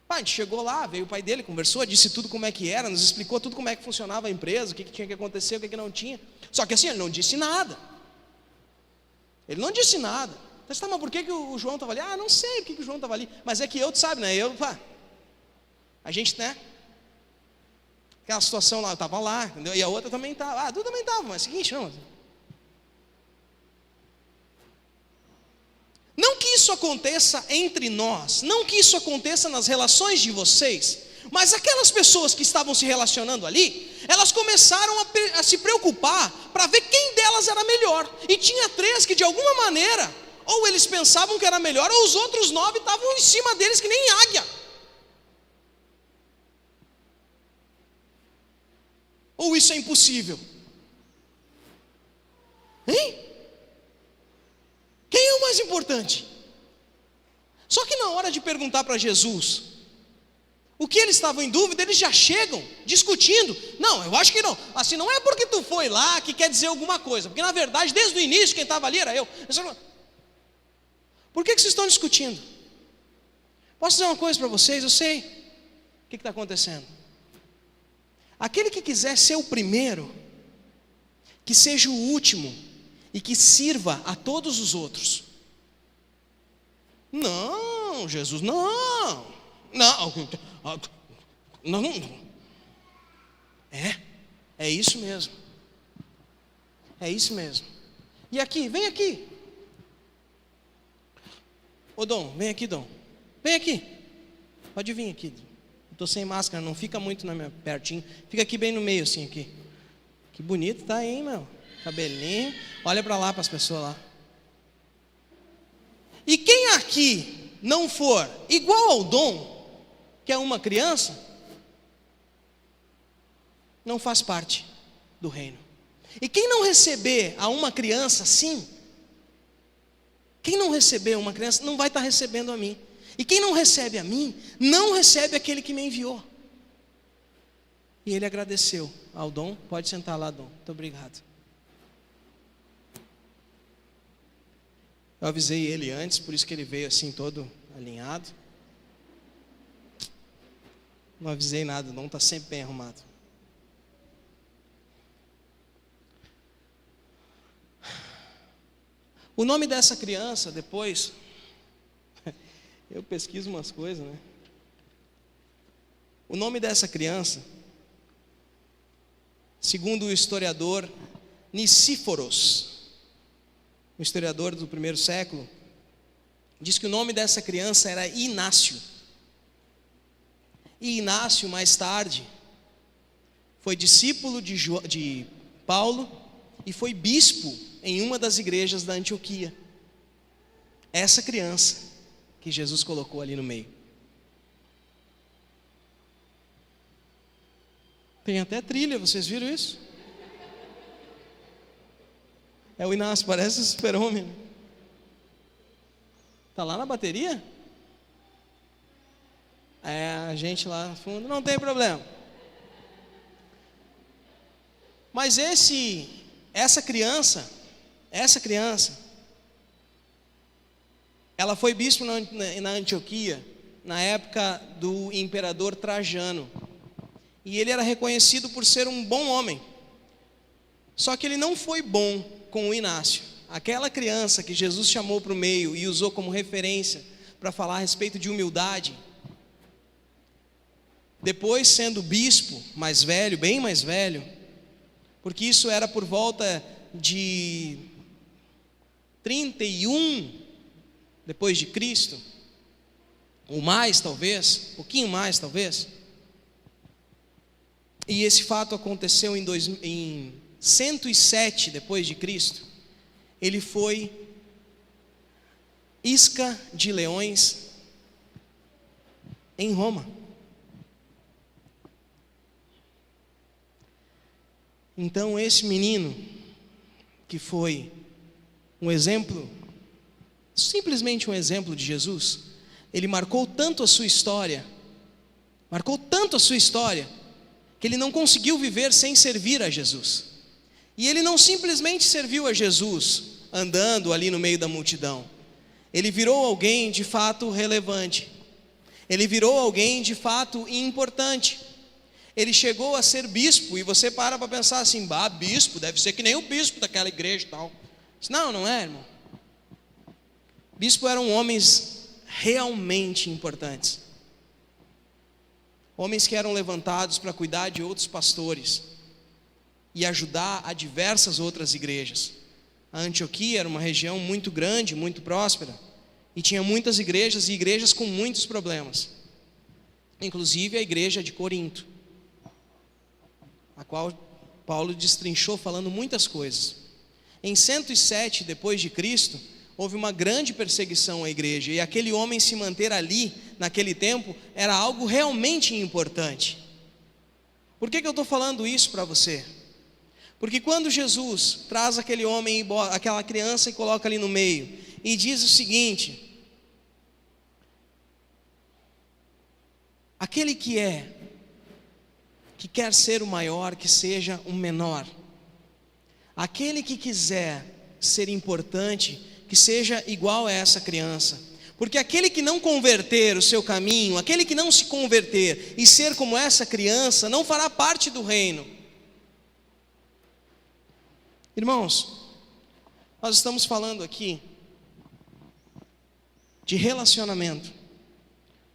A gente chegou lá, veio o pai dele, conversou, disse tudo como é que era, nos explicou tudo como é que funcionava a empresa, o que tinha que acontecer, o que não tinha. Só que assim, ele não disse nada. Mas por que o João estava ali? Não sei por que o João estava ali. Mas é que tu sabe, né? A gente, né? Aquela situação lá, eu estava lá, entendeu? E a outra também estava. Tu também estava, mas é o seguinte, não. Não que isso aconteça entre nós, não que isso aconteça nas relações de vocês, mas aquelas pessoas que estavam se relacionando ali, elas começaram a se preocupar para ver quem delas era melhor. E tinha 3 que de alguma maneira, ou eles pensavam que era melhor, ou os outros 9 estavam em cima deles que nem águia. Ou isso é impossível? Hein? Quem é o mais importante? Só que na hora de perguntar para Jesus o que eles estavam em dúvida, eles já chegam discutindo. Não, eu acho que não. Assim, não é porque tu foi lá que quer dizer alguma coisa, porque na verdade, desde o início, quem estava ali era eu. Por que vocês estão discutindo? Posso dizer uma coisa para vocês? Eu sei o que está acontecendo. Aquele que quiser ser o primeiro, que seja o último e que sirva a todos os outros. Não, Jesus, não. É isso mesmo. É isso mesmo. E aqui, vem aqui. Ô Dom, vem aqui, Dom. Vem aqui. Pode vir aqui. Estou sem máscara, não fica muito na minha pertinho. Fica aqui bem no meio, assim, aqui. Que bonito tá aí, meu. Cabelinho. Olha para lá, para as pessoas lá. E quem aqui não for igual ao Dom, que é uma criança, não faz parte do reino. E quem não receber a uma criança assim, quem não receber uma criança, não vai estar recebendo a mim. E quem não recebe a mim, não recebe aquele que me enviou. E ele agradeceu ao Dom. Pode sentar lá, Dom. Muito obrigado. Eu avisei ele antes, por isso que ele veio assim todo alinhado. Não avisei nada, o Dom está sempre bem arrumado. O nome dessa criança, depois, eu pesquiso umas coisas, né? O nome dessa criança, segundo o historiador Nicíforos, um historiador do primeiro século, diz que o nome dessa criança era Inácio. E Inácio, mais tarde, foi discípulo de Paulo e foi bispo em uma das igrejas da Antioquia. Essa criança que Jesus colocou ali no meio. Tem até trilha, vocês viram isso? É o Inácio, parece o Super-Homem. Está lá na bateria? É, a gente lá no fundo, não tem problema. Mas essa criança, ela foi bispo na Antioquia, na época do imperador Trajano. E ele era reconhecido por ser um bom homem. Só que ele não foi bom com o Inácio. Aquela criança que Jesus chamou para o meio e usou como referência para falar a respeito de humildade, depois sendo bispo mais velho, bem mais velho, porque isso era por volta de 31 depois de Cristo, ou mais talvez, um pouquinho mais talvez. E esse fato aconteceu em 107 depois de Cristo. Ele foi isca de leões em Roma. Então esse menino, que foi um exemplo, simplesmente um exemplo de Jesus, ele marcou tanto a sua história, que ele não conseguiu viver sem servir a Jesus. E ele não simplesmente serviu a Jesus, andando ali no meio da multidão. Ele virou alguém de fato relevante. Ele virou alguém de fato importante. Ele chegou a ser bispo, e você para pensar assim, bispo, deve ser que nem o bispo daquela igreja e tal. Não, não é, irmão. Bispo eram homens realmente importantes. Homens que eram levantados para cuidar de outros pastores e ajudar a diversas outras igrejas. A Antioquia era uma região muito grande, muito próspera, e tinha muitas igrejas, e igrejas com muitos problemas. Inclusive a igreja de Corinto, a qual Paulo destrinchou falando muitas coisas. Em 107 depois de Cristo, houve uma grande perseguição à igreja, e aquele homem se manter ali, naquele tempo, era algo realmente importante. Por que eu estou falando isso para você? Porque quando Jesus traz aquele homem, aquela criança e coloca ali no meio, e diz o seguinte: aquele que quer ser o maior, que seja o menor. Aquele que quiser ser importante, que seja igual a essa criança. Porque aquele que não converter o seu caminho, aquele que não se converter e ser como essa criança, não fará parte do reino. Irmãos, nós estamos falando aqui de relacionamento.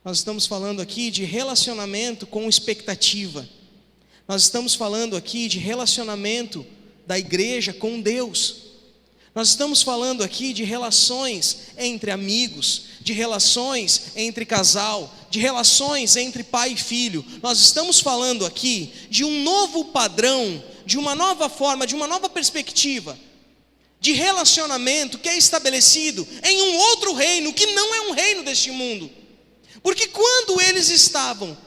Nós estamos falando aqui de relacionamento com expectativa. Nós estamos falando aqui de relacionamento da igreja com Deus. Nós estamos falando aqui de relações entre amigos, de relações entre casal, de relações entre pai e filho. Nós estamos falando aqui de um novo padrão, de uma nova forma, de uma nova perspectiva de relacionamento que é estabelecido em um outro reino, que não é um reino deste mundo. Porque quando eles estavam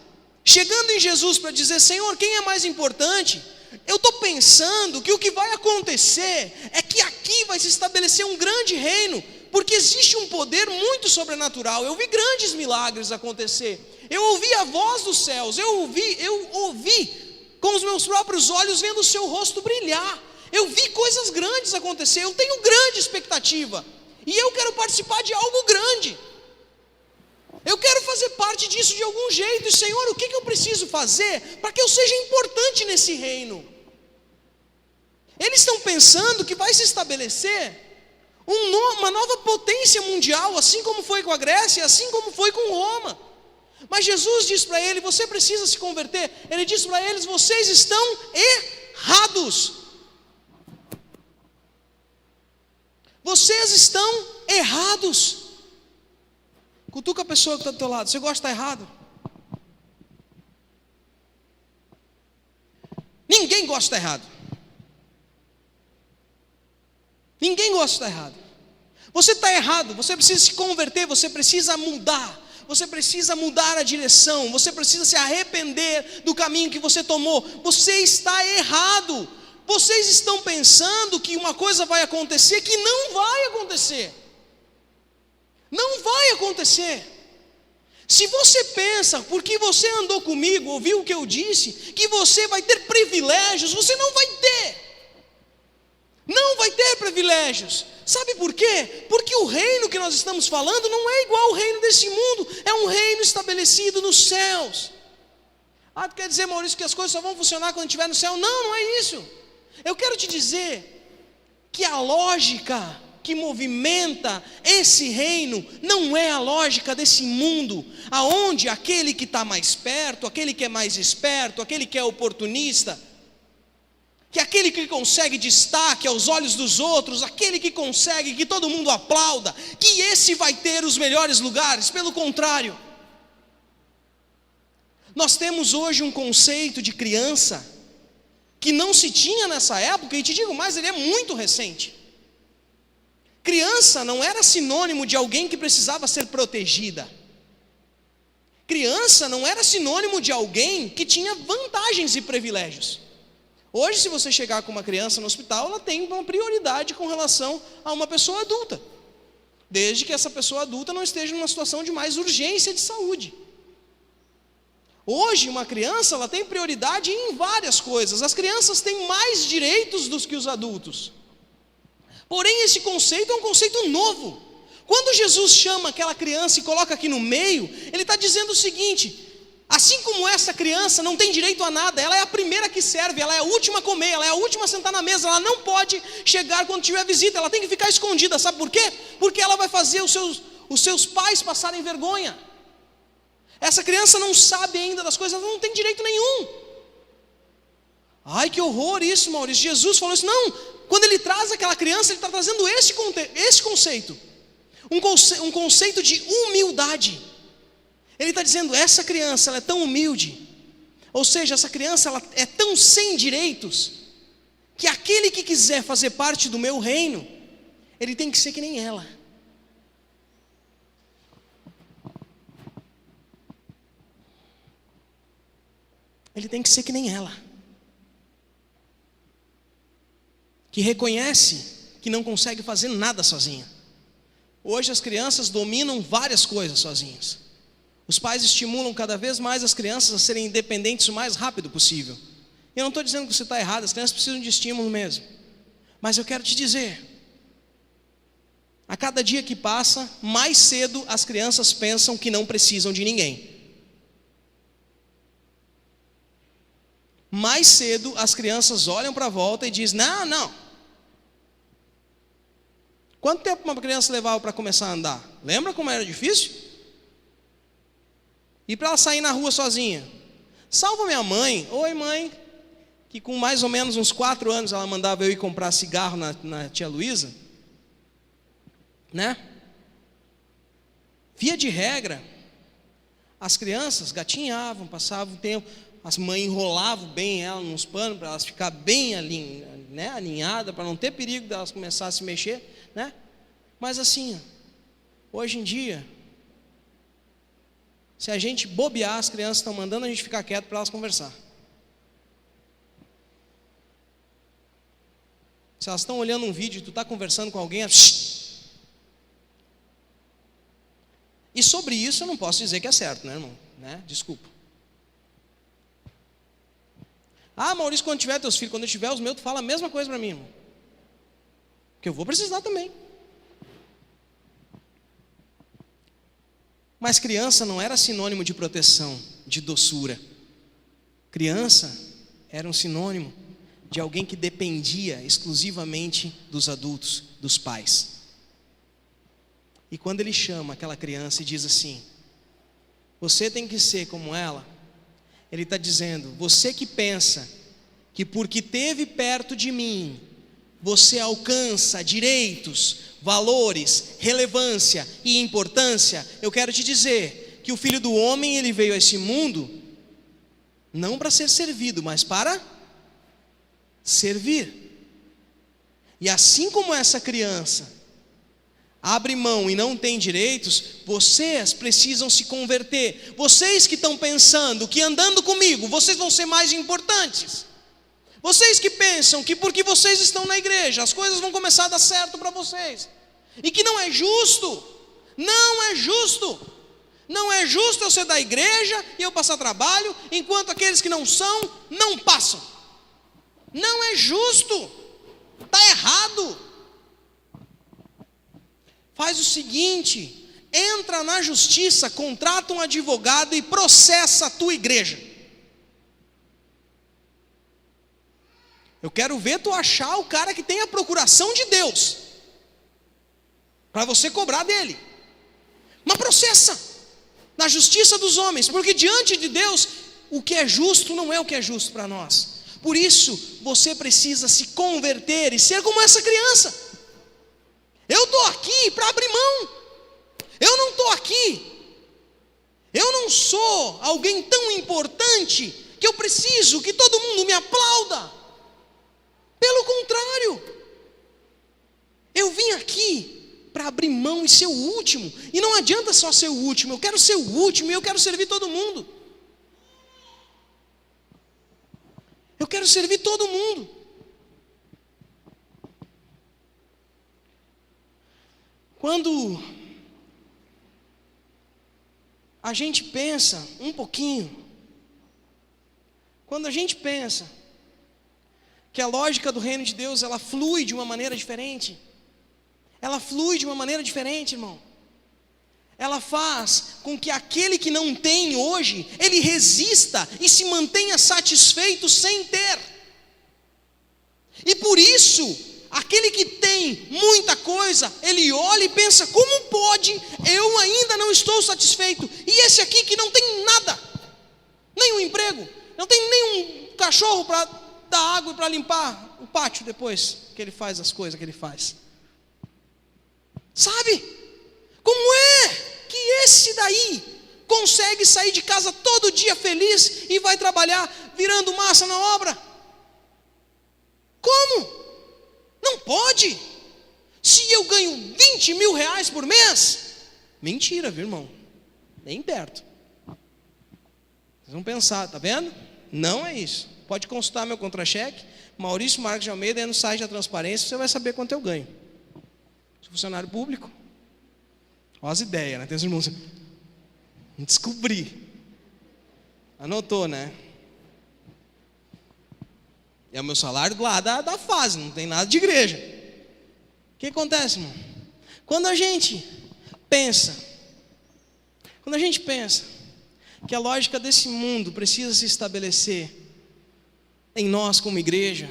chegando em Jesus para dizer: Senhor, quem é mais importante? Eu estou pensando que o que vai acontecer é que aqui vai se estabelecer um grande reino, porque existe um poder muito sobrenatural. Eu vi grandes milagres acontecer, eu ouvi a voz dos céus, eu ouvi com os meus próprios olhos, vendo o seu rosto brilhar. Eu vi coisas grandes acontecer, eu tenho grande expectativa, e eu quero participar de algo grande. Eu quero fazer parte disso de algum jeito. E Senhor, o que eu preciso fazer para que eu seja importante nesse reino? Eles estão pensando que vai se estabelecer uma nova potência mundial, assim como foi com a Grécia, assim como foi com Roma. Mas Jesus diz para ele: você precisa se converter. Ele diz para eles: vocês estão errados. Vocês estão errados. Cutuca a pessoa que está do teu lado: você gosta de estar errado? Ninguém gosta de estar errado. Ninguém gosta de estar errado. Você está errado, você precisa se converter, você precisa mudar. Você precisa mudar a direção, você precisa se arrepender do caminho que você tomou. Você está errado. Vocês estão pensando que uma coisa vai acontecer que não vai acontecer. Não vai acontecer. Se você pensa, porque você andou comigo, ouviu o que eu disse, que você vai ter privilégios, você não vai ter. Não vai ter privilégios. Sabe por quê? Porque o reino que nós estamos falando não é igual ao reino desse mundo. É um reino estabelecido nos céus. Tu quer dizer, Maurício, que as coisas só vão funcionar quando estiver no céu? Não, não é isso. Eu quero te dizer que a lógica que movimenta esse reino não é a lógica desse mundo, aonde aquele que está mais perto, aquele que é mais esperto, aquele que é oportunista, que aquele que consegue destaque aos olhos dos outros, aquele que consegue que todo mundo aplauda, que esse vai ter os melhores lugares. Pelo contrário, nós temos hoje um conceito de criança que não se tinha nessa época, e te digo mais, ele é muito recente. Criança não era sinônimo de alguém que precisava ser protegida. Criança não era sinônimo de alguém que tinha vantagens e privilégios. Hoje, se você chegar com uma criança no hospital, ela tem uma prioridade com relação a uma pessoa adulta, desde que essa pessoa adulta não esteja numa situação de mais urgência de saúde. Hoje, uma criança, ela tem prioridade em várias coisas. As crianças têm mais direitos do que os adultos. Porém, esse conceito é um conceito novo. Quando Jesus chama aquela criança e coloca aqui no meio, ele está dizendo o seguinte: assim como essa criança não tem direito a nada, ela é a primeira que serve, ela é a última a comer, ela é a última a sentar na mesa, ela não pode chegar quando tiver visita, ela tem que ficar escondida. Sabe por quê? Porque ela vai fazer os seus pais passarem vergonha. Essa criança não sabe ainda das coisas, ela não tem direito nenhum. Ai, que horror isso, Maurício. Jesus falou isso. Não, quando ele traz aquela criança, ele está trazendo esse conceito. Um conceito de humildade. Ele está dizendo: essa criança, ela é tão humilde. Ou seja, essa criança, ela é tão sem direitos, que aquele que quiser fazer parte do meu reino, ele tem que ser que nem ela. Ele tem que ser que nem ela. que reconhece que não consegue fazer nada sozinha. Hoje as crianças dominam várias coisas sozinhas. Os pais estimulam cada vez mais as crianças a serem independentes o mais rápido possível. Eu não estou dizendo que você está errado, as crianças precisam de estímulo mesmo. Mas eu quero te dizer, a cada dia que passa, mais cedo as crianças pensam que não precisam de ninguém. Mais cedo as crianças olham para a volta e dizem, não. Quanto tempo uma criança levava para começar a andar? Lembra como era difícil? E para ela sair na rua sozinha? Salvo minha mãe, oi mãe, que com mais ou menos uns 4 anos ela mandava eu ir comprar cigarro na tia Luísa, né? Via de regra, as crianças gatinhavam, passavam o tempo, as mães enrolavam bem ela nos panos para elas ficar bem alinhadas, para não ter perigo delas começar a se mexer, né? Mas assim, hoje em dia, se a gente bobear, as crianças estão mandando a gente ficar quieto para elas conversar. Se elas estão olhando um vídeo e tu está conversando com alguém, e sobre isso eu não posso dizer que é certo, né, irmão? Né? Desculpa. Maurício, quando tiver teus filhos, quando eu tiver os meus, tu fala a mesma coisa para mim, irmão. Porque eu vou precisar também. Mas criança não era sinônimo de proteção, de doçura. Criança era um sinônimo de alguém que dependia exclusivamente dos adultos, dos pais. E quando ele chama aquela criança e diz assim, você tem que ser como ela, ele está dizendo, você que pensa que porque esteve perto de mim, você alcança direitos, valores, relevância e importância, eu quero te dizer que o Filho do Homem, ele veio a esse mundo, não para ser servido, mas para servir. E assim como essa criança abre mão e não tem direitos, vocês precisam se converter. Vocês que estão pensando que andando comigo, vocês vão ser mais importantes. Vocês que pensam que porque vocês estão na igreja, as coisas vão começar a dar certo para vocês. E que não é justo. Não é justo. Não é justo eu ser da igreja e eu passar trabalho, enquanto aqueles que não são, não passam. Não é justo. Está errado. Faz o seguinte, entra na justiça, contrata um advogado e processa a tua igreja. Eu quero ver tu achar o cara que tem a procuração de Deus, para você cobrar dele. Mas processa, na justiça dos homens, porque diante de Deus, o que é justo não é o que é justo para nós. Por isso, você precisa se converter e ser como essa criança. Eu estou aqui para abrir mão. Eu não estou aqui. Eu não sou alguém tão importante que eu preciso que todo mundo me aplauda. Pelo contrário, eu vim aqui para abrir mão e ser o último. E não adianta só ser o último, eu quero ser o último e eu quero servir todo mundo. Eu quero servir todo mundo. Quando a gente pensa um pouquinho, quando a gente pensa que a lógica do reino de Deus, ela flui de uma maneira diferente, ela flui de uma maneira diferente, irmão. Ela faz com que aquele que não tem hoje, ele resista e se mantenha satisfeito sem ter. E por isso, aquele que tem muita coisa, ele olha e pensa, como pode, eu ainda não estou satisfeito. E esse aqui que não tem nada, nem um emprego, não tem nem um cachorro para dar água e para limpar o pátio depois que ele faz as coisas que ele faz. Sabe? Como é que esse daí consegue sair de casa todo dia feliz e vai trabalhar virando massa na obra? Como? Não pode. Se eu ganho 20 mil reais por mês, mentira, viu, irmão? Nem perto. Vocês vão pensar, tá vendo? Não é isso. Pode consultar meu contra-cheque, Maurício Marques de Almeida, no site da transparência, você vai saber quanto eu ganho. Sou funcionário público. Olha as ideias, né? Tem os irmãos. Descobri. Anotou, né? É o meu salário lá da fase, não tem nada de igreja. O que acontece, irmão? Quando a gente pensa que a lógica desse mundo precisa se estabelecer em nós como igreja,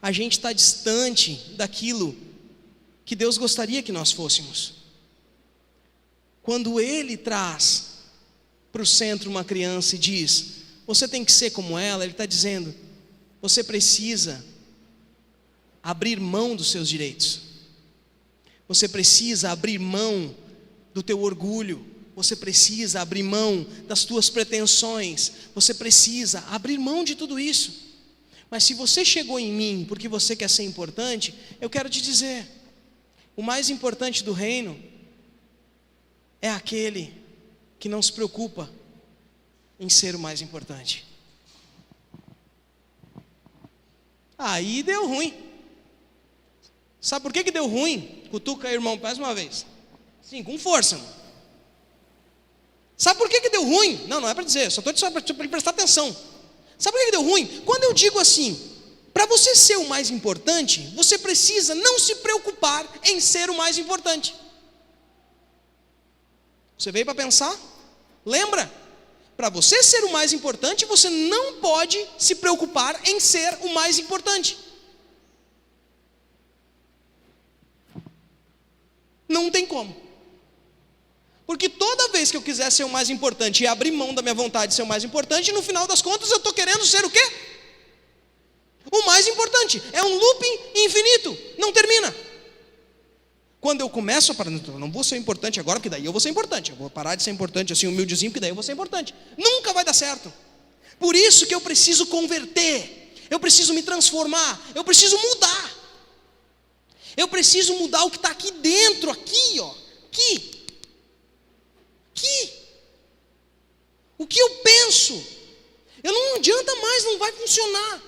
a gente está distante daquilo que Deus gostaria que nós fôssemos. Quando Ele traz para o centro uma criança e diz, você tem que ser como ela, Ele está dizendo, você precisa abrir mão dos seus direitos, você precisa abrir mão do teu orgulho, você precisa abrir mão das tuas pretensões, você precisa abrir mão de tudo isso. Mas se você chegou em mim porque você quer ser importante, eu quero te dizer, o mais importante do reino é aquele que não se preocupa em ser o mais importante. Aí deu ruim. Sabe por que deu ruim? Cutuca aí, irmão, mais uma vez. Sim, com força, irmão. Sabe por que deu ruim? Não é para dizer, só estou para ele prestar atenção. Sabe por que deu ruim? Quando eu digo assim, para você ser o mais importante, você precisa não se preocupar em ser o mais importante. Você veio para pensar? Lembra? Para você ser o mais importante, você não pode se preocupar em ser o mais importante. Não tem como. Porque toda vez que eu quiser ser o mais importante e abrir mão da minha vontade de ser o mais importante, no final das contas eu estou querendo ser o quê? O mais importante. É um looping infinito, não termina. Quando eu começo a parar, eu não vou ser importante agora, porque daí eu vou ser importante. Eu vou parar de ser importante assim, humildezinho, porque daí eu vou ser importante. Nunca vai dar certo. Por isso que eu preciso converter, eu preciso me transformar, eu preciso mudar. Eu preciso mudar o que está aqui dentro, aqui, ó, aqui. O que eu penso, não adianta mais, não vai funcionar.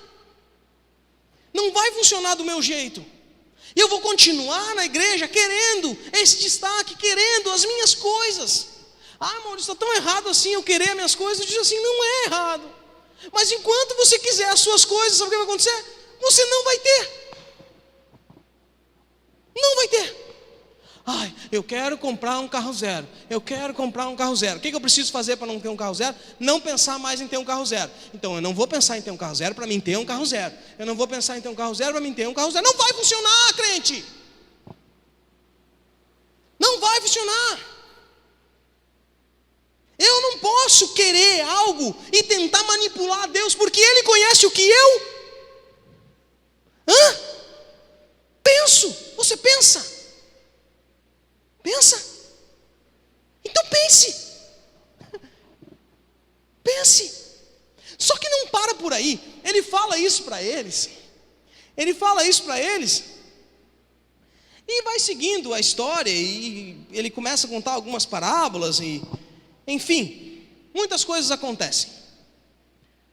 Não vai funcionar do meu jeito. E eu vou continuar na igreja querendo esse destaque, querendo as minhas coisas. Maurício, está tão errado assim eu querer as minhas coisas. Eu digo assim, não é errado. Mas enquanto você quiser as suas coisas, sabe o que vai acontecer? Você não vai ter. Não vai ter. Eu quero comprar um carro zero. Eu quero comprar um carro zero. O que eu preciso fazer para não ter um carro zero? Não pensar mais em ter um carro zero. Então eu não vou pensar em ter um carro zero para mim ter um carro zero. Eu não vou pensar em ter um carro zero para mim ter um carro zero. Não vai funcionar, crente. Não vai funcionar. Eu não posso querer algo e tentar manipular Deus, porque Ele conhece o que eu penso. Você pensa? Pensa. Então pense. Pense. Só que não para por aí. Ele fala isso para eles. E vai seguindo a história. E ele começa a contar algumas parábolas. E, enfim, muitas coisas acontecem.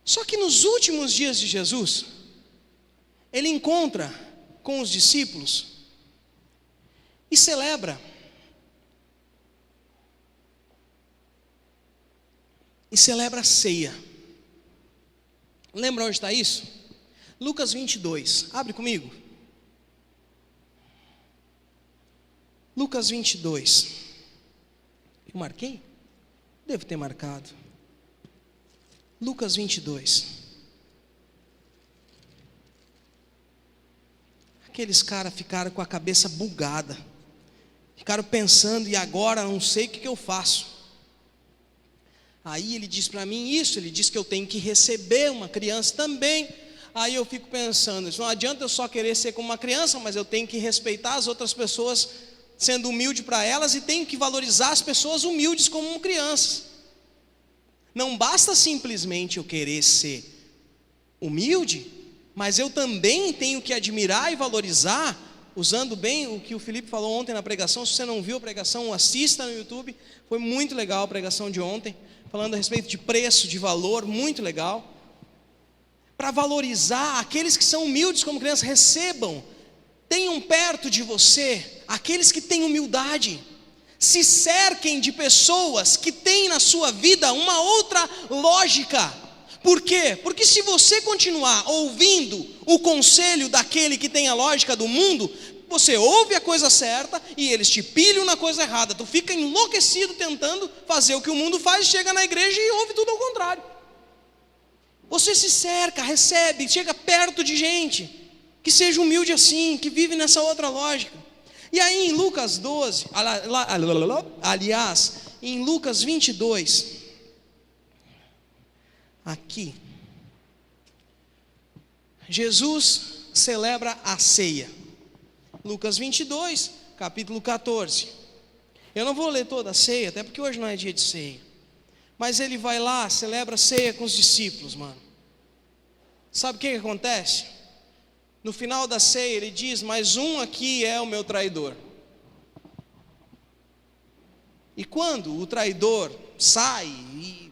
Só que nos últimos dias de Jesus, ele encontra com os discípulos e celebra. E celebra a ceia. Lembra onde está isso? Lucas 22, abre comigo. Lucas 22. Eu marquei? Devo ter marcado. Lucas 22. Aqueles caras ficaram com a cabeça bugada. Ficaram pensando, e agora não sei o que eu faço. Aí ele diz para mim isso, ele diz que eu tenho que receber uma criança também. Aí eu fico pensando, não adianta eu só querer ser como uma criança, mas eu tenho que respeitar as outras pessoas, sendo humilde para elas, e tenho que valorizar as pessoas humildes como crianças. Não basta simplesmente eu querer ser humilde, mas eu também tenho que admirar e valorizar, usando bem o que o Felipe falou ontem na pregação. Se você não viu a pregação, assista no YouTube, foi muito legal a pregação de ontem, falando a respeito de preço, de valor, muito legal. para valorizar aqueles que são humildes como crianças. Recebam, tenham perto de você aqueles que têm humildade. Se cerquem de pessoas que têm na sua vida uma outra lógica. Por quê? Porque se você continuar ouvindo o conselho daquele que tem a lógica do mundo, você ouve a coisa certa e eles te pilham na coisa errada. Tu fica enlouquecido tentando fazer o que o mundo faz, chega na igreja e ouve tudo ao contrário. Você se cerca, recebe, chega perto de gente que seja humilde assim, que vive nessa outra lógica. E aí em Lucas 12, aliás, em Lucas 22, aqui, Jesus celebra a ceia. Lucas 22, capítulo 14. Eu não vou ler toda a ceia, até porque hoje não é dia de ceia. Mas ele vai lá, celebra a ceia com os discípulos, mano. Sabe o que acontece? No final da ceia ele diz: mas um aqui é o meu traidor. E quando o traidor sai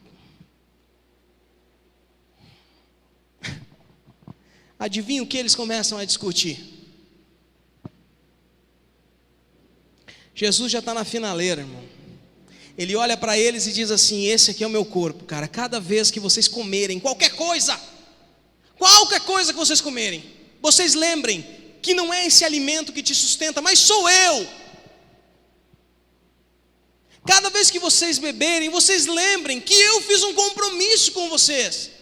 adivinha o que eles começam a discutir? Jesus já está na finaleira, irmão. Ele olha para eles e diz assim: esse aqui é o meu corpo, cara. Cada vez que vocês comerem qualquer coisa que vocês comerem, vocês lembrem que não é esse alimento que te sustenta, mas sou eu. Cada vez que vocês beberem, vocês lembrem que eu fiz um compromisso com vocês.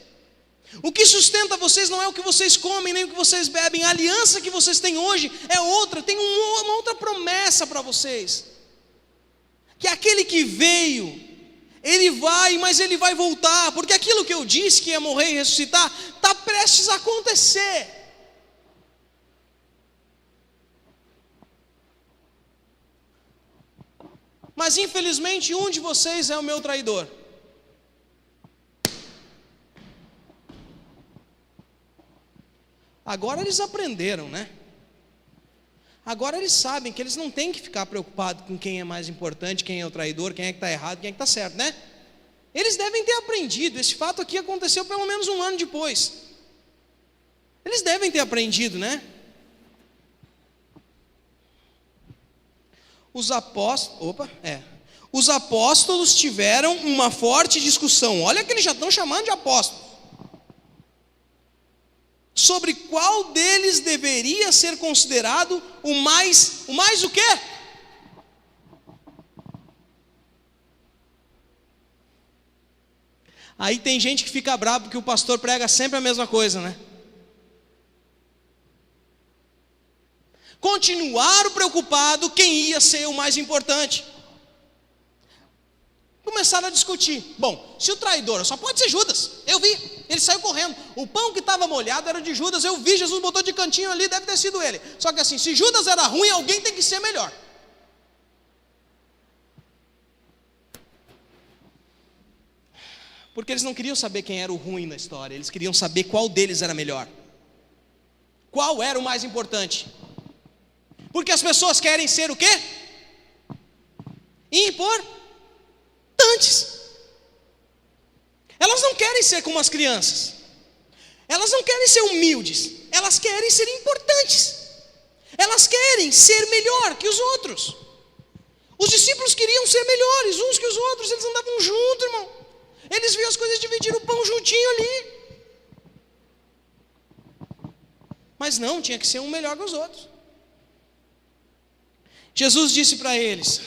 O que sustenta vocês não é o que vocês comem, nem o que vocês bebem. A aliança que vocês têm hoje é outra. Tem uma outra promessa para vocês. Que aquele que veio, ele vai, mas ele vai voltar. Porque aquilo que eu disse que ia morrer e ressuscitar, está prestes a acontecer. Mas infelizmente um de vocês é o meu traidor. Agora eles aprenderam, né? Agora eles sabem que eles não têm que ficar preocupados com quem é mais importante, quem é o traidor, quem é que está errado, quem é que está certo, né? Eles devem ter aprendido. Esse fato aqui aconteceu pelo menos um ano depois. Eles devem ter aprendido, né? Os apóstolos tiveram uma forte discussão. Olha que eles já estão chamando de apóstolos. Sobre qual deles deveria ser considerado o mais o quê? Aí tem gente que fica bravo porque o pastor prega sempre a mesma coisa, né? Continuaram preocupado quem ia ser o mais importante. Começaram a discutir. Bom, se o traidor só pode ser Judas. Eu vi, ele saiu correndo. O pão que estava molhado era de Judas. Eu vi, Jesus botou de cantinho ali, deve ter sido ele. Só que assim, se Judas era ruim, alguém tem que ser melhor. Porque eles não queriam saber quem era o ruim na história. Eles queriam saber qual deles era melhor. Qual era o mais importante. Porque as pessoas querem ser o quê? Importantes. Elas não querem ser como as crianças. Elas não querem ser humildes. Elas querem ser importantes. Elas querem ser melhor que os outros. Os discípulos queriam ser melhores uns que os outros. Eles andavam juntos, irmão. Eles viam as coisas, dividiram o pão juntinho ali. Mas não, tinha que ser um melhor que os outros. Jesus disse para eles: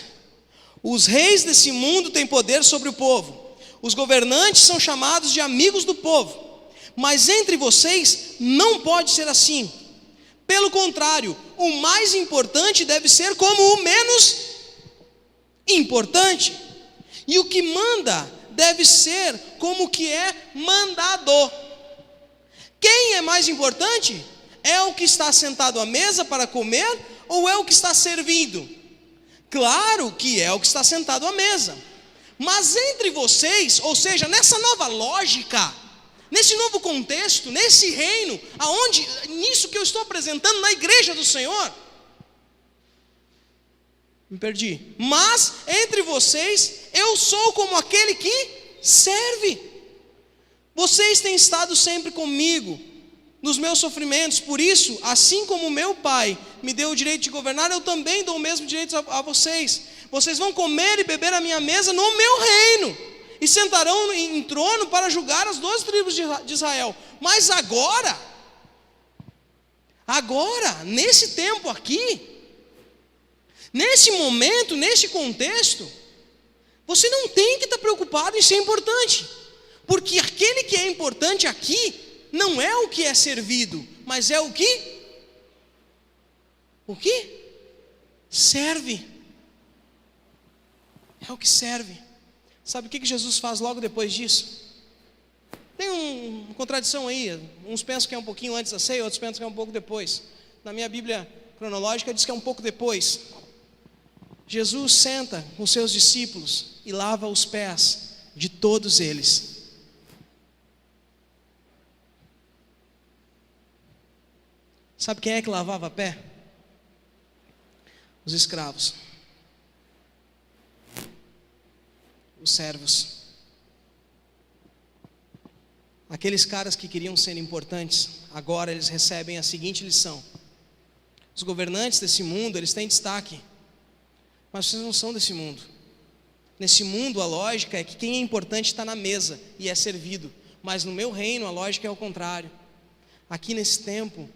os reis desse mundo têm poder sobre o povo. Os governantes são chamados de amigos do povo. Mas entre vocês não pode ser assim. Pelo contrário, o mais importante deve ser como o menos importante. E o que manda deve ser como o que é mandado. Quem é mais importante? É o que está sentado à mesa para comer ou é o que está servindo? Claro que é o que está sentado à mesa. Mas entre vocês, ou seja, nessa nova lógica, nesse novo contexto, nesse reino, nisso que eu estou apresentando na igreja do Senhor, me perdi. Mas entre vocês, eu sou como aquele que serve. Vocês têm estado sempre comigo, nos meus sofrimentos. Por isso, assim como meu Pai me deu o direito de governar, eu também dou o mesmo direito a vocês. Vocês vão comer e beber à minha mesa no meu reino, e sentarão em trono para julgar as 12 tribos de Israel. Mas agora, nesse tempo aqui, nesse momento, nesse contexto, você não tem que estar preocupado em ser importante, porque aquele que é importante aqui não é o que é servido, mas é o que serve. É o que serve. Sabe o que Jesus faz logo depois disso? Tem uma contradição aí. Uns pensam que é um pouquinho antes da ceia, outros pensam que é um pouco depois. Na minha Bíblia cronológica diz que é um pouco depois. Jesus senta com seus discípulos e lava os pés de todos eles. Sabe quem é que lavava pé? Os escravos, os servos, aqueles caras que queriam ser importantes. Agora eles recebem a seguinte lição: os governantes desse mundo, eles têm destaque, mas vocês não são desse mundo. Nesse mundo a lógica é que quem é importante está na mesa e é servido, mas no meu reino a lógica é o contrário. Aqui nesse tempo,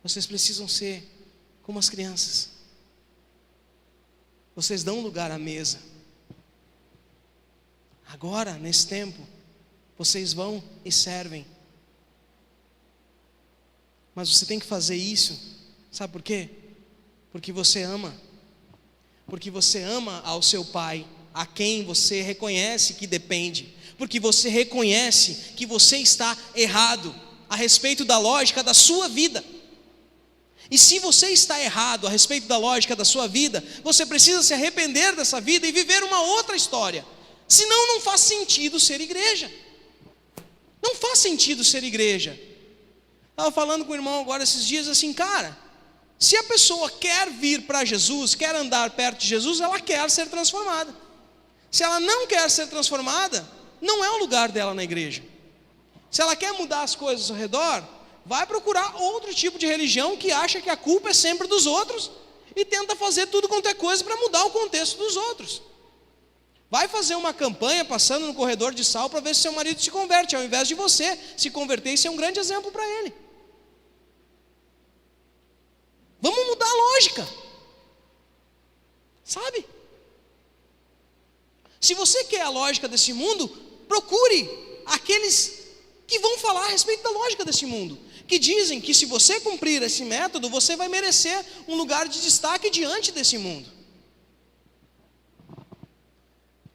vocês precisam ser como as crianças. Vocês dão lugar à mesa. Agora, nesse tempo, vocês vão e servem. Mas você tem que fazer isso, sabe por quê? Porque você ama. Porque você ama ao seu Pai, a quem você reconhece que depende. Porque você reconhece que você está errado a respeito da lógica da sua vida. E se você está errado a respeito da lógica da sua vida, você precisa se arrepender dessa vida e viver uma outra história. Senão não faz sentido ser igreja. Não faz sentido ser igreja. Estava falando com o irmão agora esses dias assim, cara, se a pessoa quer vir para Jesus, quer andar perto de Jesus, ela quer ser transformada. Se ela não quer ser transformada, não é o lugar dela na igreja. Se ela quer mudar as coisas ao redor, vai procurar outro tipo de religião que acha que a culpa é sempre dos outros e tenta fazer tudo quanto é coisa para mudar o contexto dos outros. Vai fazer uma campanha passando no corredor de sal para ver se seu marido se converte, ao invés de você se converter e ser um grande exemplo para ele. Vamos mudar a lógica, sabe? Se você quer a lógica desse mundo, procure aqueles que vão falar a respeito da lógica desse mundo, que dizem que se você cumprir esse método, você vai merecer um lugar de destaque diante desse mundo.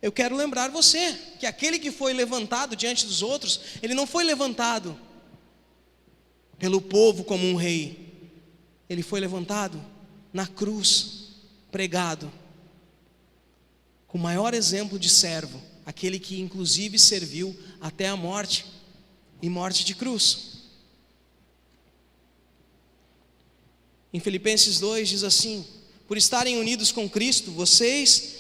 Eu quero lembrar você que aquele que foi levantado diante dos outros, ele não foi levantado pelo povo como um rei. Ele foi levantado na cruz, pregado, com o maior exemplo de servo, aquele que inclusive serviu até a morte, e morte de cruz. Em Filipenses 2 diz assim: por estarem unidos com Cristo, vocês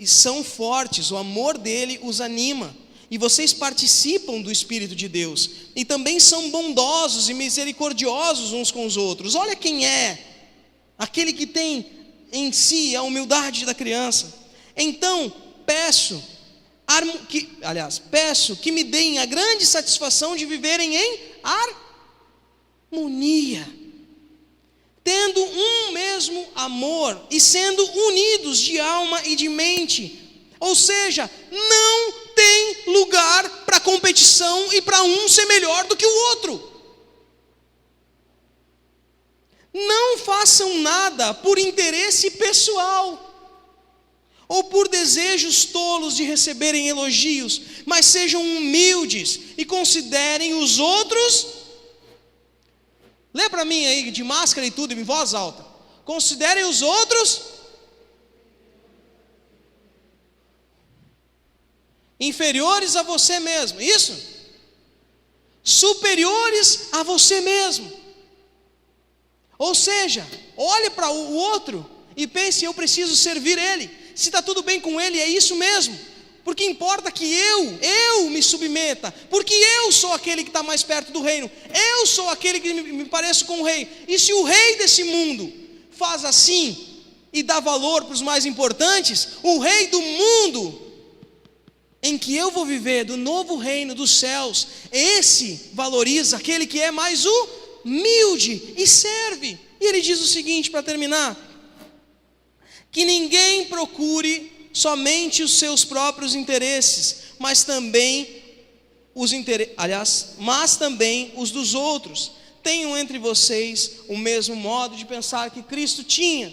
são fortes, o amor dele os anima, e vocês participam do Espírito de Deus, e também são bondosos e misericordiosos uns com os outros. Olha quem é, aquele que tem em si a humildade da criança. Então peço que me deem a grande satisfação de viverem em harmonia, tendo um mesmo amor e sendo unidos de alma e de mente. Ou seja, não tem lugar para competição e para um ser melhor do que o outro. Não façam nada por interesse pessoal ou por desejos tolos de receberem elogios, mas sejam humildes e considerem os outros. Lê para mim aí, de máscara e tudo, em voz alta. Considerem os outros inferiores a você mesmo, isso? Superiores a você mesmo. Ou seja, olhe para o outro e pense: eu preciso servir ele. Se está tudo bem com ele, é isso mesmo. porque importa que eu me submeta, porque eu sou aquele que está mais perto do reino, eu sou aquele que me pareço com o rei. E se o rei desse mundo faz assim e dá valor para os mais importantes, o rei do mundo em que eu vou viver, do novo reino dos céus, esse valoriza aquele que é mais humilde e serve. E ele diz o seguinte, para terminar: que ninguém procure somente os seus próprios interesses, mas também mas também os dos outros. Tenham entre vocês o mesmo modo de pensar que Cristo tinha.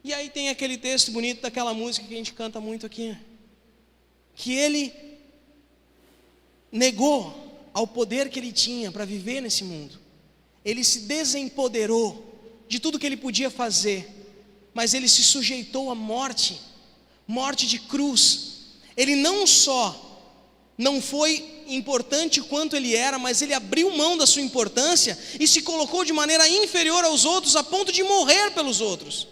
E aí tem aquele texto bonito daquela música que a gente canta muito aqui, que ele negou ao poder que ele tinha para viver nesse mundo. Ele se desempoderou de tudo que ele podia fazer, mas ele se sujeitou à morte de cruz. Ele não só não foi importante quanto ele era, mas ele abriu mão da sua importância e se colocou de maneira inferior aos outros, a ponto de morrer pelos outros.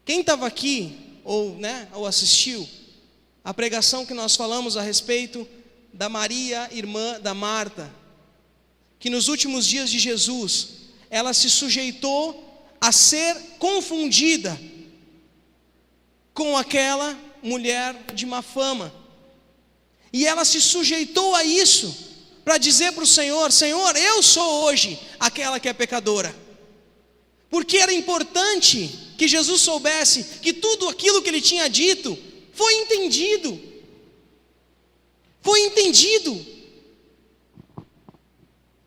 Quem estava aqui, ou assistiu a pregação que nós falamos a respeito da Maria, irmã da Marta, que nos últimos dias de Jesus, ela se sujeitou a ser confundida com aquela mulher de má fama, e ela se sujeitou a isso, para dizer para o Senhor: Senhor, eu sou hoje aquela que é pecadora, porque era importante que Jesus soubesse que tudo aquilo que ele tinha dito foi entendido.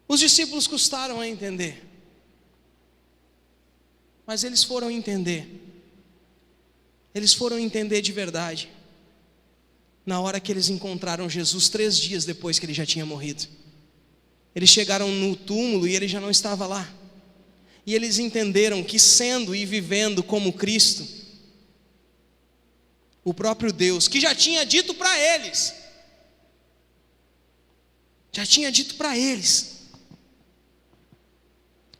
Os discípulos custaram a entender, mas eles foram entender de verdade, na hora que eles encontraram Jesus 3 dias depois que ele já tinha morrido. Eles chegaram no túmulo e ele já não estava lá, e eles entenderam que, sendo e vivendo como Cristo, o próprio Deus, que já tinha dito para eles,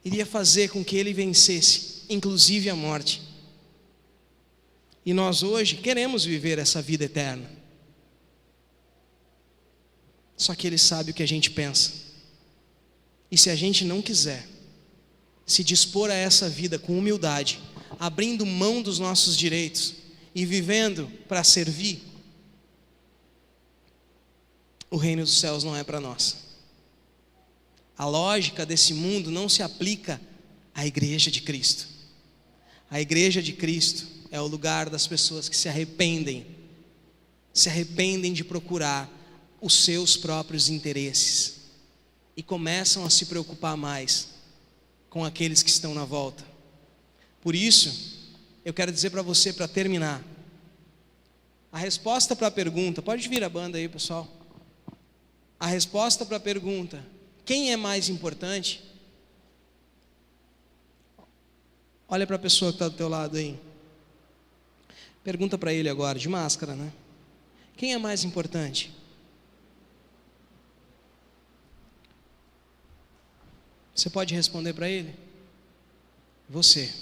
iria fazer com que ele vencesse, inclusive a morte. E nós hoje queremos viver essa vida eterna, só que ele sabe o que a gente pensa, e se a gente não quiser se dispor a essa vida com humildade, abrindo mão dos nossos direitos e vivendo para servir, o reino dos céus não é para nós. A lógica desse mundo não se aplica à igreja de Cristo. A igreja de Cristo é o lugar das pessoas que se arrependem de procurar os seus próprios interesses e começam a se preocupar mais com aqueles que estão na volta. Por isso, eu quero dizer para você, para terminar, a resposta para a pergunta, pode vir a banda aí, pessoal. A resposta para a pergunta: quem é mais importante? Olha para a pessoa que está do teu lado aí. Pergunta para ele agora, de máscara, né? Quem é mais importante? Você pode responder para ele? Você.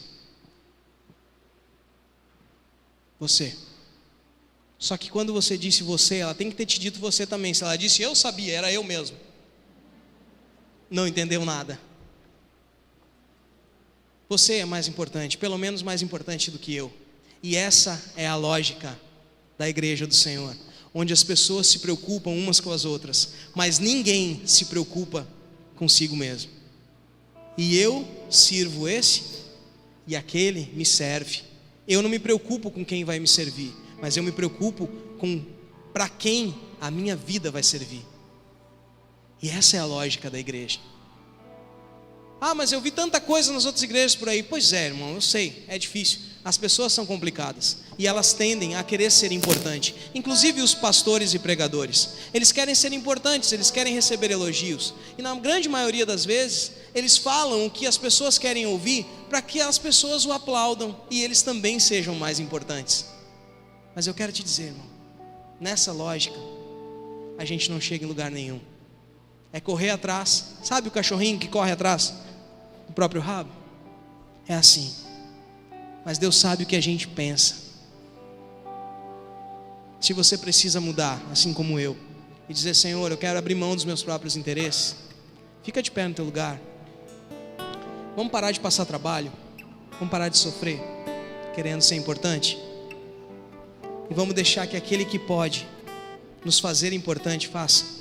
Só que quando você disse você, ela tem que ter te dito você também. Se ela disse eu sabia, era eu mesmo, não entendeu nada. Você é mais importante, pelo menos mais importante do que eu. E essa é a lógica da igreja do Senhor, onde as pessoas se preocupam umas com as outras, mas ninguém se preocupa consigo mesmo. E eu sirvo esse, e aquele me serve. Eu não me preocupo com quem vai me servir, mas eu me preocupo com para quem a minha vida vai servir. E essa é a lógica da igreja. Ah, mas eu vi tanta coisa nas outras igrejas por aí. Pois é, irmão, eu sei, é difícil. As pessoas são complicadas e elas tendem a querer ser importantes. Inclusive os pastores e pregadores, eles querem ser importantes, eles querem receber elogios. E na grande maioria das vezes, eles falam o que as pessoas querem ouvir para que as pessoas o aplaudam e eles também sejam mais importantes. Mas eu quero te dizer, irmão, nessa lógica, a gente não chega em lugar nenhum. É correr atrás. Sabe o cachorrinho que corre atrás do próprio rabo? É assim. Mas Deus sabe o que a gente pensa. Se você precisa mudar, assim como eu, e dizer: Senhor, eu quero abrir mão dos meus próprios interesses, fica de pé no teu lugar. Vamos parar de passar trabalho, vamos parar de sofrer, querendo ser importante, e vamos deixar que aquele que pode nos fazer importante faça.